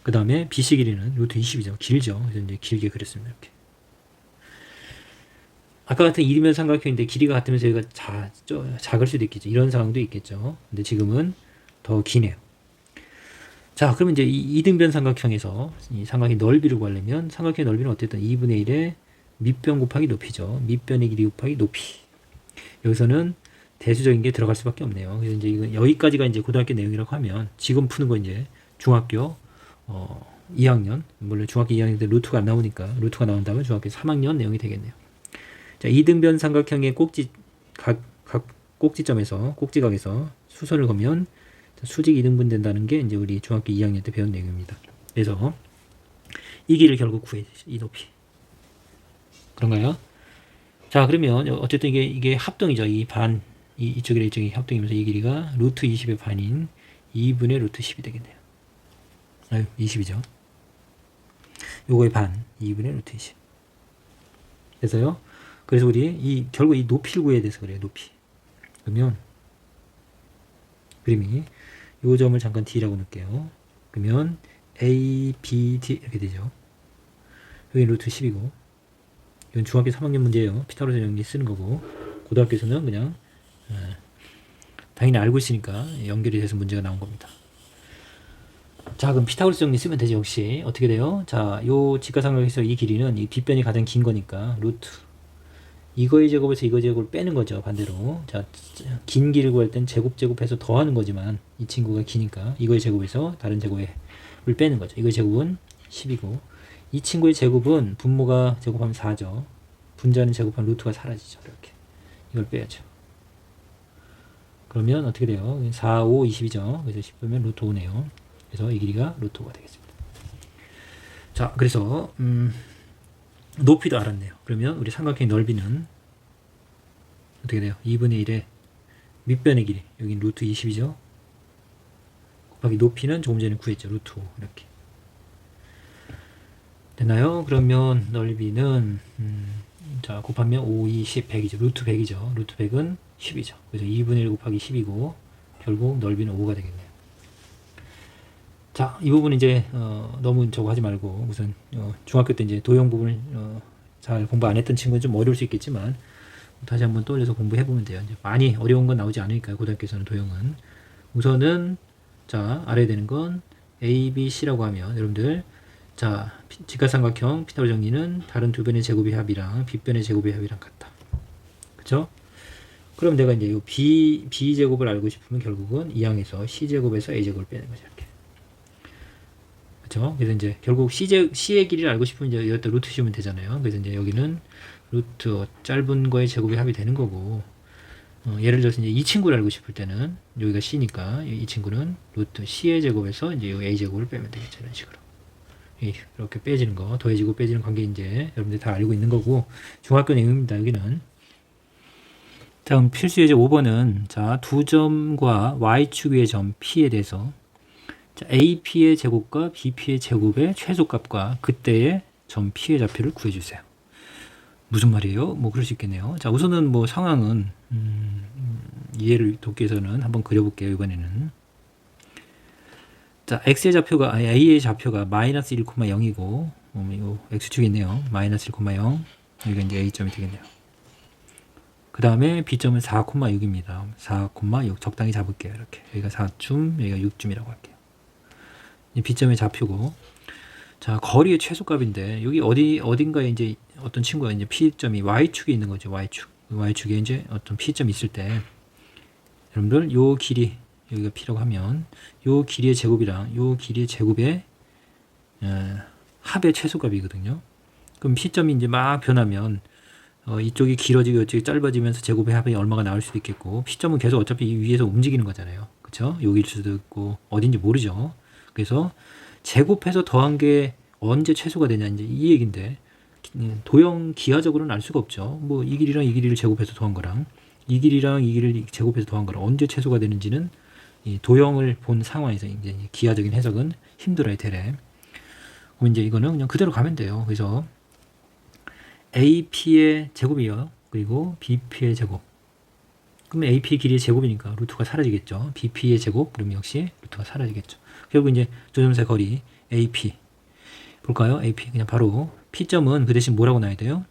그 다음에 BC 길이는 루트 20이죠. 길죠. 그래서 이제 길게 그렸습니다. 이렇게. 아까 같은 이등변 삼각형인데 길이가 같으면서 여기가 작을 수도 있겠죠. 이런 상황도 있겠죠. 근데 지금은 더 기네요. 자, 그러면 이제 이 이등변 삼각형에서 이 삼각형의 넓이를 구하려면 삼각형의 넓이는 어쨌든 2분의 1의 밑변 곱하기 높이죠. 밑변의 길이 곱하기 높이. 여기서는 대수적인 게 들어갈 수밖에 없네요. 그래서 이제 이건 여기까지가 이제 고등학교 내용이라고 하면 지금 푸는 건 이제 중학교 2학년 물론 중학교 2학년 때 루트가 안 나오니까 루트가 나온다면 중학교 3학년 내용이 되겠네요. 자, 이등변 삼각형의 각 꼭지점에서 꼭지각에서 수선을 그으면 수직 이등분 된다는 게 이제 우리 중학교 2학년 때 배운 내용입니다. 그래서 이 길이를 결국 구해 이 높이 그런가요? 자, 그러면 어쨌든 이게 합동이죠. 이쪽이랑 이쪽이 합동이면서 이 길이가 루트 20의 반인 2분의 루트 10이 되겠네요. 20이죠. 요거의 반 2분의 루트 20. 그래서요. 그래서 우리 결국 이 높이를 구해야 돼서 그래요. 높이. 그러면 그림이 요 점을 잠깐 D라고 넣을게요. 그러면 A, B, D 이렇게 되죠. 여기 루트 10이고 이건 중학교 3학년 문제예요. 피타고라스 정리 쓰는 거고, 고등학교에서는 그냥 당연히 알고 있으니까 연결이 돼서 문제가 나온 겁니다. 자, 그럼 피타고라스 정리 쓰면 되죠. 역시 어떻게 돼요? 자, 요 직각삼각형에서 이 길이는 이 뒷변이 가장 긴 거니까 루트 이거의 제곱에서 이거의 제곱을 빼는 거죠. 반대로. 자, 긴 길을 구할 땐 제곱해서 더하는 거지만 이 친구가 기니까 이거의 제곱에서 다른 제곱을 빼는 거죠. 이거의 제곱은 10이고 이 친구의 제곱은 분모가 제곱하면 4죠. 분자는 제곱하면 루트가 사라지죠. 이렇게. 이걸 빼야죠. 그러면 어떻게 돼요? 4, 5, 20이죠. 그래서 10 빼면 루트 5네요. 그래서 이 길이가 루트 5가 되겠습니다. 자, 그래서 높이도 알았네요. 그러면 우리 삼각형의 넓이는 어떻게 돼요? 2분의 1의 밑변의 길이, 여기 루트 20이죠. 곱하기 높이는 조금 전에 구했죠. 루트 5 이렇게 됐나요? 그러면 넓이는 자, 곱하면 5, 2, 10, 100이죠. 루트 100이죠. 루트 100은 10이죠. 그래서 2분의 1 곱하기 10이고 결국 넓이는 5가 되겠네요. 자, 이 부분 이제 너무 저거 하지 말고 우선 중학교 때 이제 도형 부분을 잘 공부 안 했던 친구는 좀 어려울 수 있겠지만 다시 한번 떠올려서 공부해 보면 돼요. 이제 많이 어려운 건 나오지 않으니까요. 고등학교에서는 도형은 우선은 자, 알아야 되는 건 A, B, C라고 하면 여러분들 자, 직각삼각형 피타고라스 정리는 다른 두 변의 제곱의 합이랑 빗변의 제곱의 합이랑 같다. 그쵸? 그럼 내가 이제 이 B 제곱을 알고 싶으면 결국은 이 항에서 C 제곱에서 A 제곱을 빼는 거죠. 이렇게. 그쵸? 그래서 이제 결국 C의 길이를 알고 싶으면 이제 여기다 루트 씌우면 되잖아요. 그래서 이제 여기는 루트 짧은 거의 제곱의 합이 되는 거고, 예를 들어서 이제 이 친구를 알고 싶을 때는 여기가 C니까 이 친구는 루트 C의 제곱에서 이제 이 A 제곱을 빼면 되겠죠. 이런 식으로. 이렇게 빼지는 거, 더해지고 빼지는 관계 이제 여러분들 다 알고 있는 거고, 중학교 내용입니다. 여기는. 다음 필수 예제 5번은 자, 두 점과 y축 위의 점 P에 대해서 자, AP의 제곱과 BP의 제곱의 최소값과 그때의 점 P의 좌표를 구해주세요. 무슨 말이에요? 뭐 그럴 수 있겠네요. 자, 우선은 뭐 상황은 이해를 돕기 위해서는 한번 그려볼게요. 이번에는 자, X의 좌표가 A의 좌표가 마이너스 1,0이고 이거 X축이 있네요. 마이너스 1,0 여기가 이제 A점이 되겠네요. 그 다음에 B점은 4,6입니다. 4,6 적당히 잡을게요. 이렇게 여기가 4쯤 여기가 6쯤이라고 할게요. B점의 좌표고 자, 거리의 최소값인데 여기 어딘가에 이제 어떤 친구가 이제 P점이 Y축에 있는 거죠. Y축에 이제 어떤 P점이 있을 때 여러분들 요 길이 여기가 P라고 하면 요 길이의 제곱이랑 요 길이의 제곱의 합의 최소값이거든요. 그럼 P점이 이제 막 변하면 이쪽이 길어지고 이쪽이 짧아지면서 제곱의 합이 얼마가 나올 수도 있겠고 P점은 계속 어차피 이 위에서 움직이는 거잖아요. 그쵸? 여기일 수도 있고 어딘지 모르죠. 그래서 제곱해서 더한 게 언제 최소가 되냐 이제 이 얘기인데 도형 기하적으로는 알 수가 없죠. 뭐 이 길이랑 이 길이를 제곱해서 더한 거랑 이 길이랑 이 길이를 제곱해서 더한 거랑 언제 최소가 되는지는 이 도형을 본 상황에서 이제 기하적인 해석은 힘들어요, 대래. 그럼 이제 이거는 그냥 그대로 가면 돼요. 그래서 AP의 제곱이요. 그리고 BP의 제곱. 그러면 AP의 길이의 제곱이니까 루트가 사라지겠죠. BP의 제곱, 그러면 역시 루트가 사라지겠죠. 결국 이제 두 점사이 거리 AP. 볼까요? AP 그냥 바로 P점은 그 대신 뭐라고 놔야 돼요?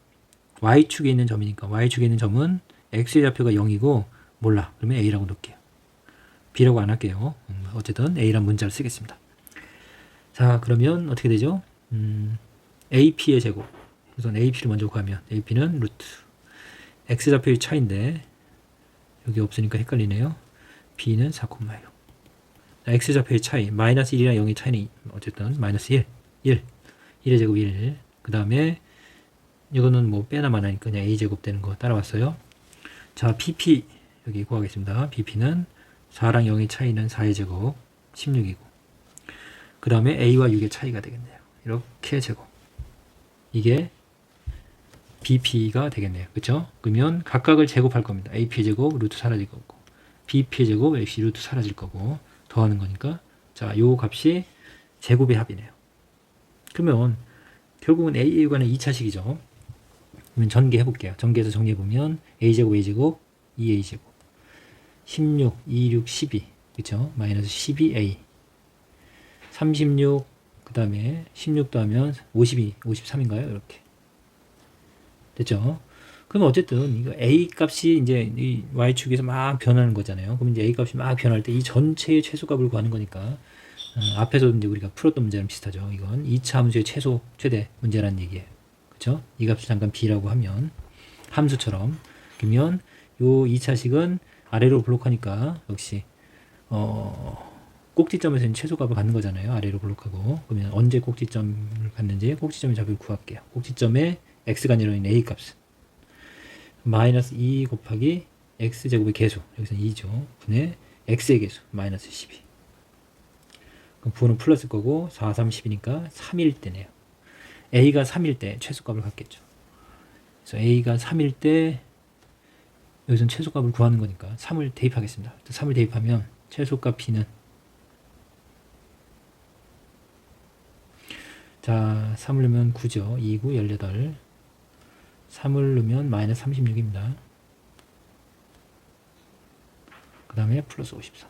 Y축에 있는 점이니까 Y축에 있는 점은 X의 좌표가 0이고 몰라. 그러면 A라고 놓을게요. B라고 안 할게요. 어쨌든 A란 문자를 쓰겠습니다. 자, 그러면 어떻게 되죠? AP의 제곱. 우선 AP를 먼저 구하면 AP는 루트 X 좌표의 차이인데 여기 없으니까 헷갈리네요. B는 4,6. X 좌표의 차이 마이너스 1이랑 0의 차이는 어쨌든 마이너스 1 1의 제곱 1. 그 다음에 이거는 뭐 빼나 마나니까 그냥 A 제곱 되는 거 따라왔어요. 자, BP 여기 구하겠습니다. BP는 4랑 0의 차이는 4의 제곱 16이고 그 다음에 A와 6의 차이가 되겠네요. 이렇게 제곱 이게 BP가 되겠네요. 그쵸? 그러면 각각을 제곱할 겁니다. AP의 제곱 루트 사라질 거고 BP의 제곱 역시 루트 사라질 거고 더하는 거니까 자, 요 값이 제곱의 합이네요. 그러면 결국은 A에 관한 2차식이죠. 그러면 전개해 볼게요. 전개해서 정리해 보면 A제곱 A제곱 2A제곱 16, 26, 12 그쵸? 마이너스 12A 36 그 다음에 16 더하면 52, 53인가요? 이렇게 됐죠? 그럼 어쨌든 이거 a 값이 이제 이 y축에서 막 변하는 거잖아요. 그럼 이제 a 값이 막 변할 때 이 전체의 최소값을 구하는 거니까 앞에서 이제 우리가 풀었던 문제랑 비슷하죠. 이건 2차 함수의 최소 최대 문제라는 얘기예요. 그렇죠? 이 값을 잠깐 b라고 하면 함수처럼 그러면 요 2차식은 아래로 블록하니까 역시 꼭지점에서 최소값을 갖는 거잖아요. 아래로 블록하고 그러면 언제 꼭지점을 갖는지 꼭지점의 좌표를 구할게요. 꼭지점에 x가 아니라 a 값은 마이너스 2 곱하기 x제곱의 개수 여기서는 2죠. 분의 x의 개수 마이너스 12 그럼 부호는 플러스 거고 4, 3, 10이니까 3일 때네요. a가 3일 때 최소값을 갖겠죠. 그래서 a가 3일 때 여기서는 최소값을 구하는 거니까 3을 대입하겠습니다. 3을 대입하면 최소값 b는 자 3을 넣으면 9죠. 2, 9, 18 3을 넣으면 마이너스 36입니다. 그 다음에 플러스 54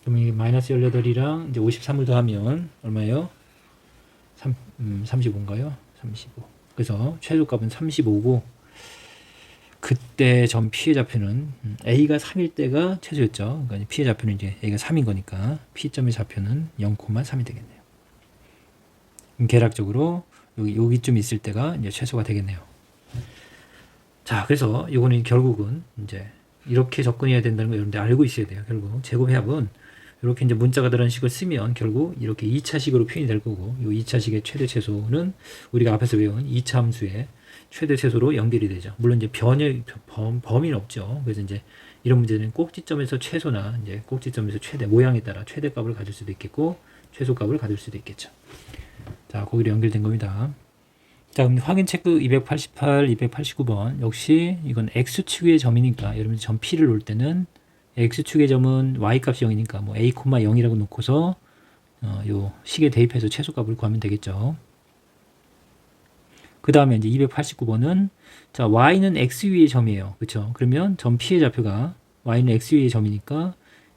그럼 이 마이너스 18이랑 이제 53을 더하면 얼마예요? 35인가요? 35 그래서 최소값은 35고 그때 전 P의 좌표는 A가 3일 때가 최소였죠. 그러니까 P의 좌표는 이제 A가 3인 거니까 P점의 좌표는 0,3이 되겠네요. 그럼 계략적으로 여기쯤 있을 때가 이제 최소가 되겠네요. 자, 그래서 이거는 결국은 이제 이렇게 접근해야 된다는 거 여러분들 알고 있어야 돼요. 결국 제곱해합은 이렇게 이제 문자가 들어간 식을 쓰면 결국 이렇게 2차식으로 표현이 될 거고 이 2차식의 최대 최소는 우리가 앞에서 배운 2차 함수의 최대 최소로 연결이 되죠. 물론 이제 범위는 없죠. 그래서 이제 이런 문제는 꼭지점에서 최소나 이제 꼭지점에서 최대 모양에 따라 최대값을 가질 수도 있겠고 최소값을 가질 수도 있겠죠. 자, 거기로 연결된 겁니다. 자, 그럼 확인 체크 288, 289번 역시 이건 x축의 점이니까 여러분들 점 P를 놓을 때는 x축의 점은 y값이 0이니까 뭐 a, 0이라고 놓고서 요 식에 대입해서 최소값을 구하면 되겠죠. 그 다음에 이제 289번은 자 y는 x 위의 점이에요. 그렇죠? 그러면 점 P의 좌표가 y는 x 위의 점이니까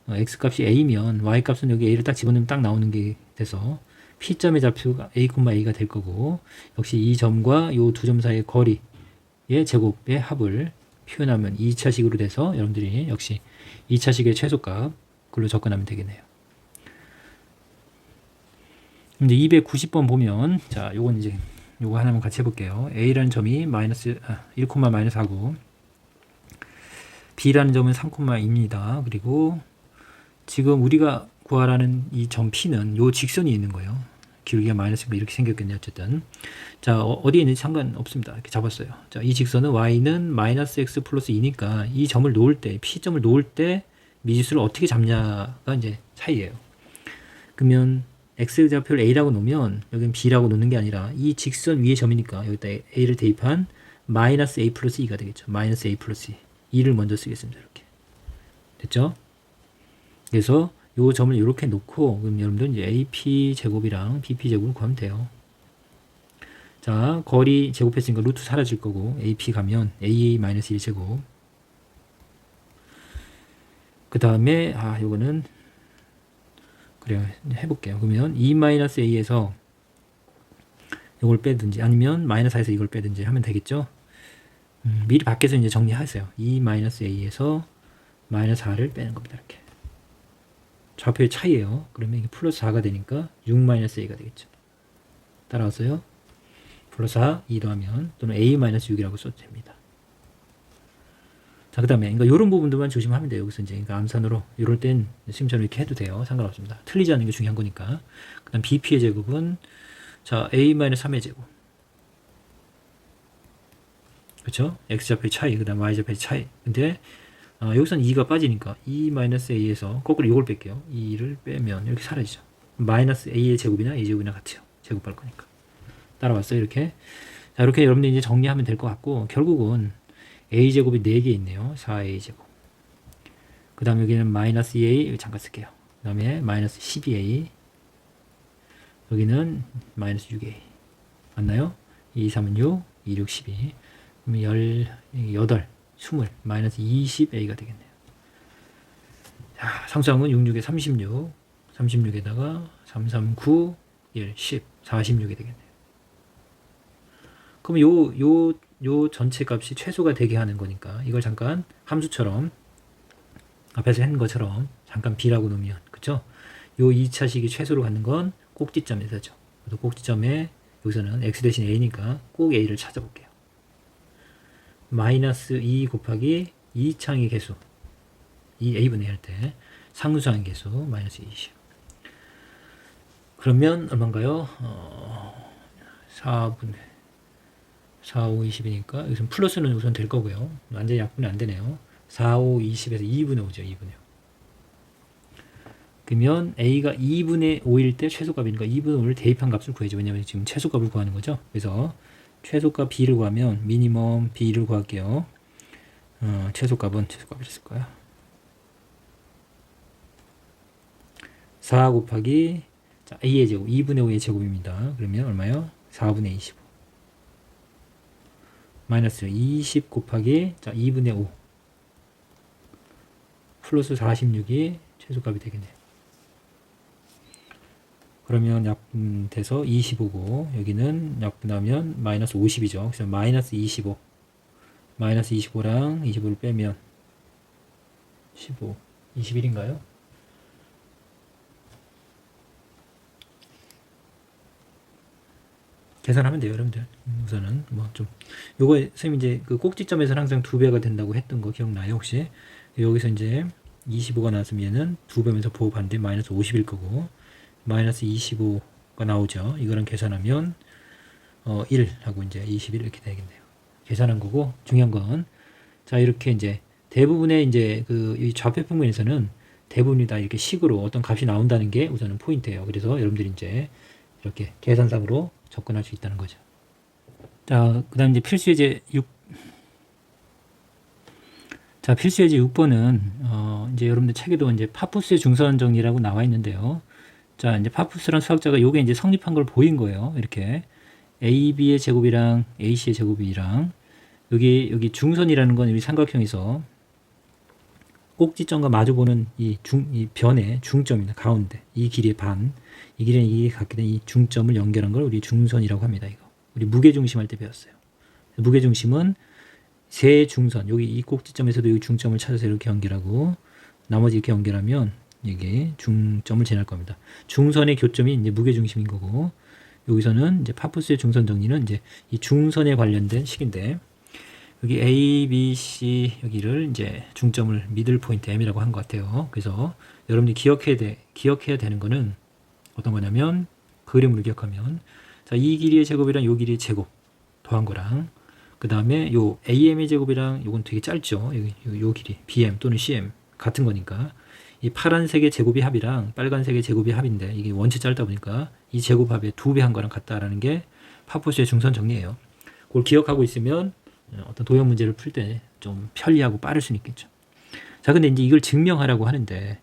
x 값이 a면 y 값은 여기 a를 딱 집어넣으면 딱 나오는 게 돼서 P점의 좌표가 a가 될 거고 역시 이 점과 요 두 점 사이의 거리의 제곱의 합을 표현하면 2차식으로 돼서 여러분들이 역시 2차식의 최소값 그걸로 접근하면 되겠네요. 이제 290번 보면 자 요건 이제 요거 하나만 같이 해볼게요. A라는 점이 1,-4고 B라는 점은 3,2입니다. 그리고 지금 우리가 구하라는 이 점 P는 요 직선이 있는 거예요. 기울기가 마이너스가 이렇게 생겼겠네요. 어쨌든 자 어디에 있는지 상관없습니다. 이렇게 잡았어요. 자 이 직선은 y는 마이너스 x 플러스 2니까 이 점을 놓을 때 P점을 놓을 때 미지수를 어떻게 잡냐가 이제 차이예요. 그러면 x 좌표를 a라고 놓으면 여기는 b라고 놓는 게 아니라 이 직선 위의 점이니까 여기다 a를 대입한 마이너스 a 플러스 2가 되겠죠. 마이너스 a 플러스 2를 먼저 쓰겠습니다. 이렇게 됐죠? 그래서 요 점을 이렇게 놓고 그럼 여러분들 이제 AP 제곱이랑 BP 제곱을 구하면 돼요. 자, 거리 제곱했으니까 루트 사라질 거고 AP 가면 AA-1 제곱. 그 다음에 요거는 그래요. 해볼게요. 그러면 2-a에서 이걸 빼든지 아니면 마이너스 4에서 이걸 빼든지 하면 되겠죠. 미리 밖에서 이제 정리하세요. 2-a에서 마이너스 4를 빼는 겁니다. 이렇게. 좌표의 차이예요. 그러면 이게 플러스 4가 되니까 6-a가 되겠죠. 따라왔어요? 플러스 4, 2 더하면 또는 a-6이라고 써도 됩니다. 자, 그 다음에 그러니까 이런 부분들만 조심하면 돼요. 여기서 이제 그러니까 암산으로 이럴 땐 지금처럼 이렇게 해도 돼요. 상관없습니다. 틀리지 않는 게 중요한 거니까. 그 다음 bp의 제곱은 자 a-3의 제곱. 그렇죠? x좌표의 차이, 그 다음 y좌표의 차이. 근데 여기서는 2가 빠지니까 2-a에서 거꾸로 이걸 뺄게요. 2를 빼면 이렇게 사라지죠. 마이너스 a의 제곱이나 a제곱이나 같아요. 제곱할 거니까. 따라왔어요. 이렇게. 자, 이렇게 여러분들이 이제 정리하면 될 것 같고 결국은 a제곱이 4개 있네요. 4a제곱. 그 다음 여기는 마이너스 2a 여기 잠깐 쓸게요. 그 다음에 마이너스 12a 여기는 마이너스 6a 맞나요? 2, 3은 6, 2, 6, 12 그러면 18, 20 마이너스 20a가 되겠네요. 자, 상수항은 6, 6에 36 36에다가 3, 3, 9, 1, 10 46이 되겠네요. 그럼 요 전체 값이 최소가 되게 하는 거니까 이걸 잠깐 함수처럼 앞에서 한 것처럼 잠깐 b라고 놓으면 그쵸? 요 2차식이 최소로 갖는 건 꼭지점에서죠. 그래서 꼭지점에 여기서는 x 대신 a니까 꼭 a를 찾아볼게요. 마이너스 2 곱하기 2창의 개수 이 a분의 할 때 상수항의 개수 마이너스 20. 그러면 얼마인가요? 4분의 4, 5, 20이니까 여기서 플러스는 우선 될 거고요. 완전히 약분이 안 되네요. 4, 5, 20에서 2분의 5죠. 2분의 5. 그러면 a가 2분의 5일 때 최소값이니까 2분의 5를 대입한 값을 구해줘. 왜냐면 지금 최소값을 구하는 거죠. 그래서 최소값 b를 구하면 미니멈 b를 구할게요. 최소값을 쓸까요? 4 곱하기 자, a의 제곱 2분의 5의 제곱입니다. 그러면 얼마요? 4분의 25 마이너스 20 곱하기 자 2분의 5 플러스 46이 최소값이 되겠네요. 그러면 약분돼서 25고 여기는 약분하면 마이너스 50이죠. 그래서 마이너스 25 마이너스 25랑 25를 빼면 15 21인가요? 계산하면 돼요, 여러분들. 우선은 뭐 좀 요거 선생님 이제 그 꼭지점에서는 항상 2배가 된다고 했던 거 기억나요 혹시? 여기서 이제 25가 나왔으면 얘는 2배면서 보호 반대 마이너스 50일 거고 마이너스 25가 나오죠. 이거랑 계산하면 1 하고 이제 21 이렇게 되겠네요. 계산한 거고 중요한 건 자 이렇게 이제 대부분의 이제 그 이 좌표 평면에서는 대부분이 다 이렇게 식으로 어떤 값이 나온다는 게 우선은 포인트예요. 그래서 여러분들이 이제 이렇게 계산상으로 접근할 수 있다는 거죠. 자, 그 다음 이제 필수예제 6. 자, 필수예제 6번은, 이제 여러분들 책에도 이제 파푸스의 중선 정리라고 나와 있는데요. 자, 이제 파푸스란 수학자가 요게 이제 성립한 걸 보인 거예요. 이렇게. AB의 제곱이랑 AC의 제곱이랑, 여기 중선이라는 건 우리 삼각형에서 꼭지점과 마주보는 이 변의 중점입니다. 가운데. 이 길이의 반. 이 길이는 이 갖게 된 이 중점을 연결한 걸 우리 중선이라고 합니다. 이거. 우리 무게중심 할 때 배웠어요. 무게중심은 세 중선. 여기 이 꼭지점에서도 이 중점을 찾아서 이렇게 연결하고 나머지 이렇게 연결하면 이게 중점을 지날 겁니다. 중선의 교점이 이제 무게중심인 거고 여기서는 이제 파푸스의 중선 정리는 이제 이 중선에 관련된 식인데 여기 A, B, C 여기를 이제 중점을 미들 포인트 M이라고 한 것 같아요. 그래서 여러분들이 기억해야 되는 거는 어떤 거냐면 그림으로 기억하면 자, 이 길이의 제곱이랑 요 길이의 제곱 더한 거랑 그 다음에 요 AM의 제곱이랑 요건 되게 짧죠. 요 길이 BM 또는 CM 같은 거니까 이 파란색의 제곱이 합이랑 빨간색의 제곱이 합인데 이게 원체 짧다 보니까 이 제곱합의 2배 한 거랑 같다라는 게 파푸스의 중선 정리예요. 그걸 기억하고 있으면 어떤 도형 문제를 풀 때 좀 편리하고 빠를 수는 있겠죠. 자, 근데 이제 이걸 증명하라고 하는데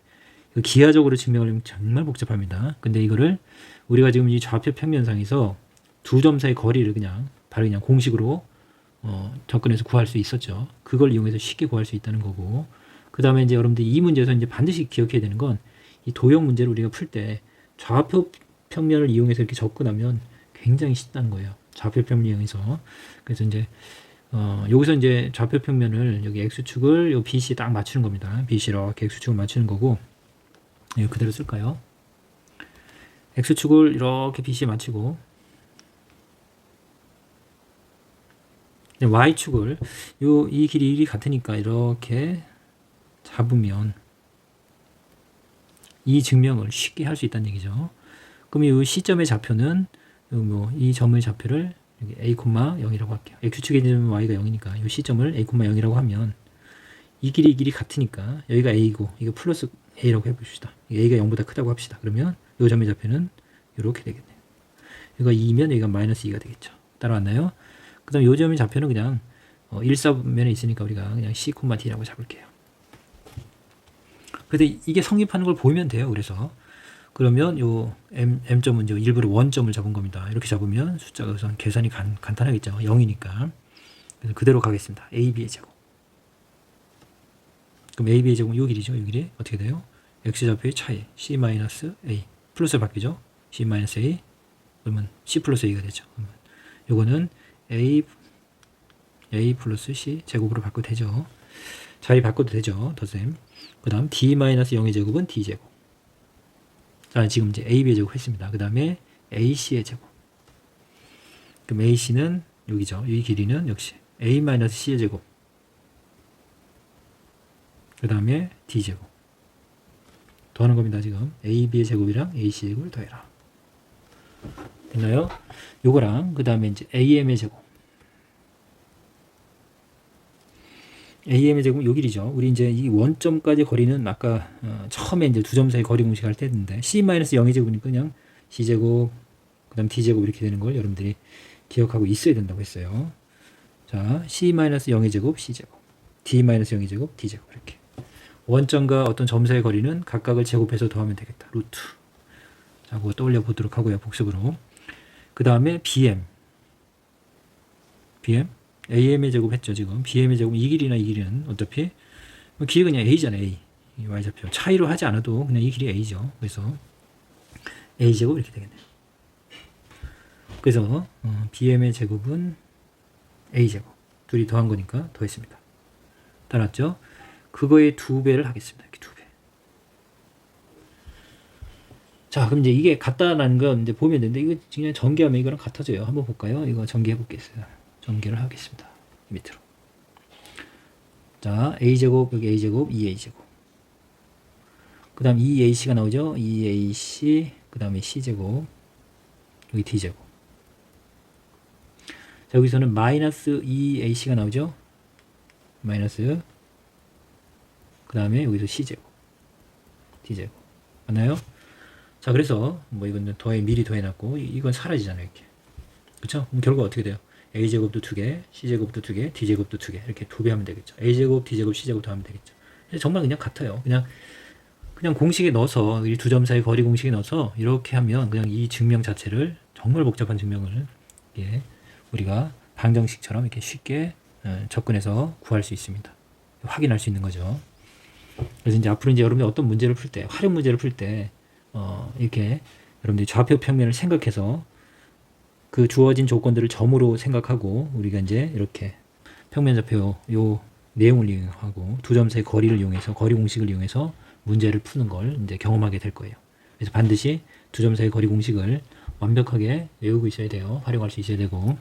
기하적으로 증명하려면 정말 복잡합니다. 근데 이거를 우리가 지금 이 좌표 평면상에서 두 점 사이 거리를 바로 그냥 공식으로 접근해서 구할 수 있었죠. 그걸 이용해서 쉽게 구할 수 있다는 거고. 그 다음에 이제 여러분들이 이 문제에서 이제 반드시 기억해야 되는 건 이 도형 문제를 우리가 풀 때 좌표 평면을 이용해서 이렇게 접근하면 굉장히 쉽다는 거예요. 좌표 평면 이용해서. 그래서 이제 여기서 이제 좌표 평면을 여기 x축을 요 BC 딱 맞추는 겁니다. BC 이렇게 x축을 맞추는 거고 이거 그대로 쓸까요? x축을 이렇게 BC에 맞추고 y축을 이 길이 1이 같으니까 이렇게 잡으면 이 증명을 쉽게 할 수 있다는 얘기죠. 그럼 이 시점의 좌표는 이 점의 좌표를 여기 a, 0이라고 할게요. x축에 있는 y가 0이니까 이 시점을 a, 0이라고 하면 이 길이 같으니까 여기가 a이고 이거 플러스 a라고 해봅시다. a가 0보다 크다고 합시다. 그러면 이 점의 좌표는 이렇게 되겠네요. 여기가 2면 여기가 마이너스 2가 되겠죠. 따라왔나요? 그 다음 요 점의 좌표는 그냥 1사면에 있으니까 우리가 그냥 c, d라고 잡을게요. 근데 이게 성립하는 걸 보이면 돼요. 그래서 그러면 요 m점은 이제 일부러 원점을 잡은 겁니다. 이렇게 잡으면 숫자가 우선 계산이 간단하겠죠. 0이니까. 그래서 그대로 가겠습니다. AB의 제곱. 그럼 AB의 제곱은 요 길이죠. 요 길이 어떻게 돼요? x좌표의 차이 C-A 플러스 바뀌죠. C-A 그러면 C 플러스 A가 되죠. 그러면 요거는 a 플러스 c 제곱으로 바꿔도 되죠. 자리 바꿔도 되죠. 덧셈. 그 다음 d 마이너스 0의 제곱은 d 제곱. 자, 지금 이제 ab의 제곱 했습니다. 그 다음에 ac의 제곱. 그럼 ac는 여기죠. 이 길이는 역시 a 마이너스 c의 제곱. 그 다음에 d 제곱. 더하는 겁니다. 지금 ab의 제곱이랑 ac 제곱을 더해라. 됐나요? 요거랑 그 다음에 이제 am의 제곱. am의 제곱은 요 길이죠. 우리 이제 이 원점까지 거리는 아까 처음에 이제 두 점 사이 거리 공식 할 때 했는데 c-0의 제곱이니까 그냥 c 제곱 그다음 d 제곱 이렇게 되는 걸 여러분들이 기억하고 있어야 된다고 했어요. 자, c-0의 제곱 c 제곱, d-0의 제곱 d 제곱 이렇게. 원점과 어떤 점 사이의 거리는 각각을 제곱해서 더하면 되겠다. 루트. 자, 그거 떠올려 보도록 하고요. 복습으로. 그 다음에 bm. am의 제곱 했죠, 지금. bm의 제곱, 이 길이나 이 길이는 어차피, 길이 그냥 a잖아요, a. 이 y좌표. 차이로 하지 않아도 그냥 이 길이 a죠. 그래서, a제곱 이렇게 되겠네요. 그래서, bm의 제곱은 a제곱. 둘이 더한 거니까 더했습니다. 따랐죠? 그거의 2배를 하겠습니다. 이렇게 2배. 자, 그럼 이제 이게 같다라는 건 이제 보면 되는데, 이거 그냥 전개하면 이거랑 같아져요. 한번 볼까요? 이거 전개해 볼겠어요. 전개를 하겠습니다. 밑으로. 자, a제곱, 여기 a제곱, 2a제곱. 그 다음 2ac가 나오죠? 2ac, 그 다음에 c제곱, 여기 d제곱. 자, 여기서는 마이너스 2ac가 나오죠? 마이너스, 그 다음에 여기서 c제곱, d제곱. 맞나요? 자, 그래서 뭐 이건 미리 더해놨고, 이건 사라지잖아요, 이렇게. 그쵸? 그럼 결과 어떻게 돼요? a제곱도 2개, c제곱도 2개, d제곱도 2개. 이렇게 2배 하면 되겠죠. a제곱, d제곱, c제곱 더 하면 되겠죠. 정말 그냥 같아요. 그냥 공식에 넣어서, 이 두 점 사이 거리 공식에 넣어서 이렇게 하면 그냥 이 증명 자체를, 정말 복잡한 증명을, 예, 우리가 방정식처럼 이렇게 쉽게 접근해서 구할 수 있습니다. 확인할 수 있는 거죠. 그래서 이제 앞으로 이제 여러분들 어떤 문제를 풀 때, 활용 문제를 풀 때, 이렇게 여러분들이 좌표 평면을 생각해서 그 주어진 조건들을 점으로 생각하고 우리가 이제 이렇게 평면 좌표 요 내용을 이용하고 두 점 사이 거리를 이용해서 거리 공식을 이용해서 문제를 푸는 걸 이제 경험하게 될 거예요. 그래서 반드시 두 점 사이 거리 공식을 완벽하게 외우고 있어야 돼요. 활용할 수 있어야 되고.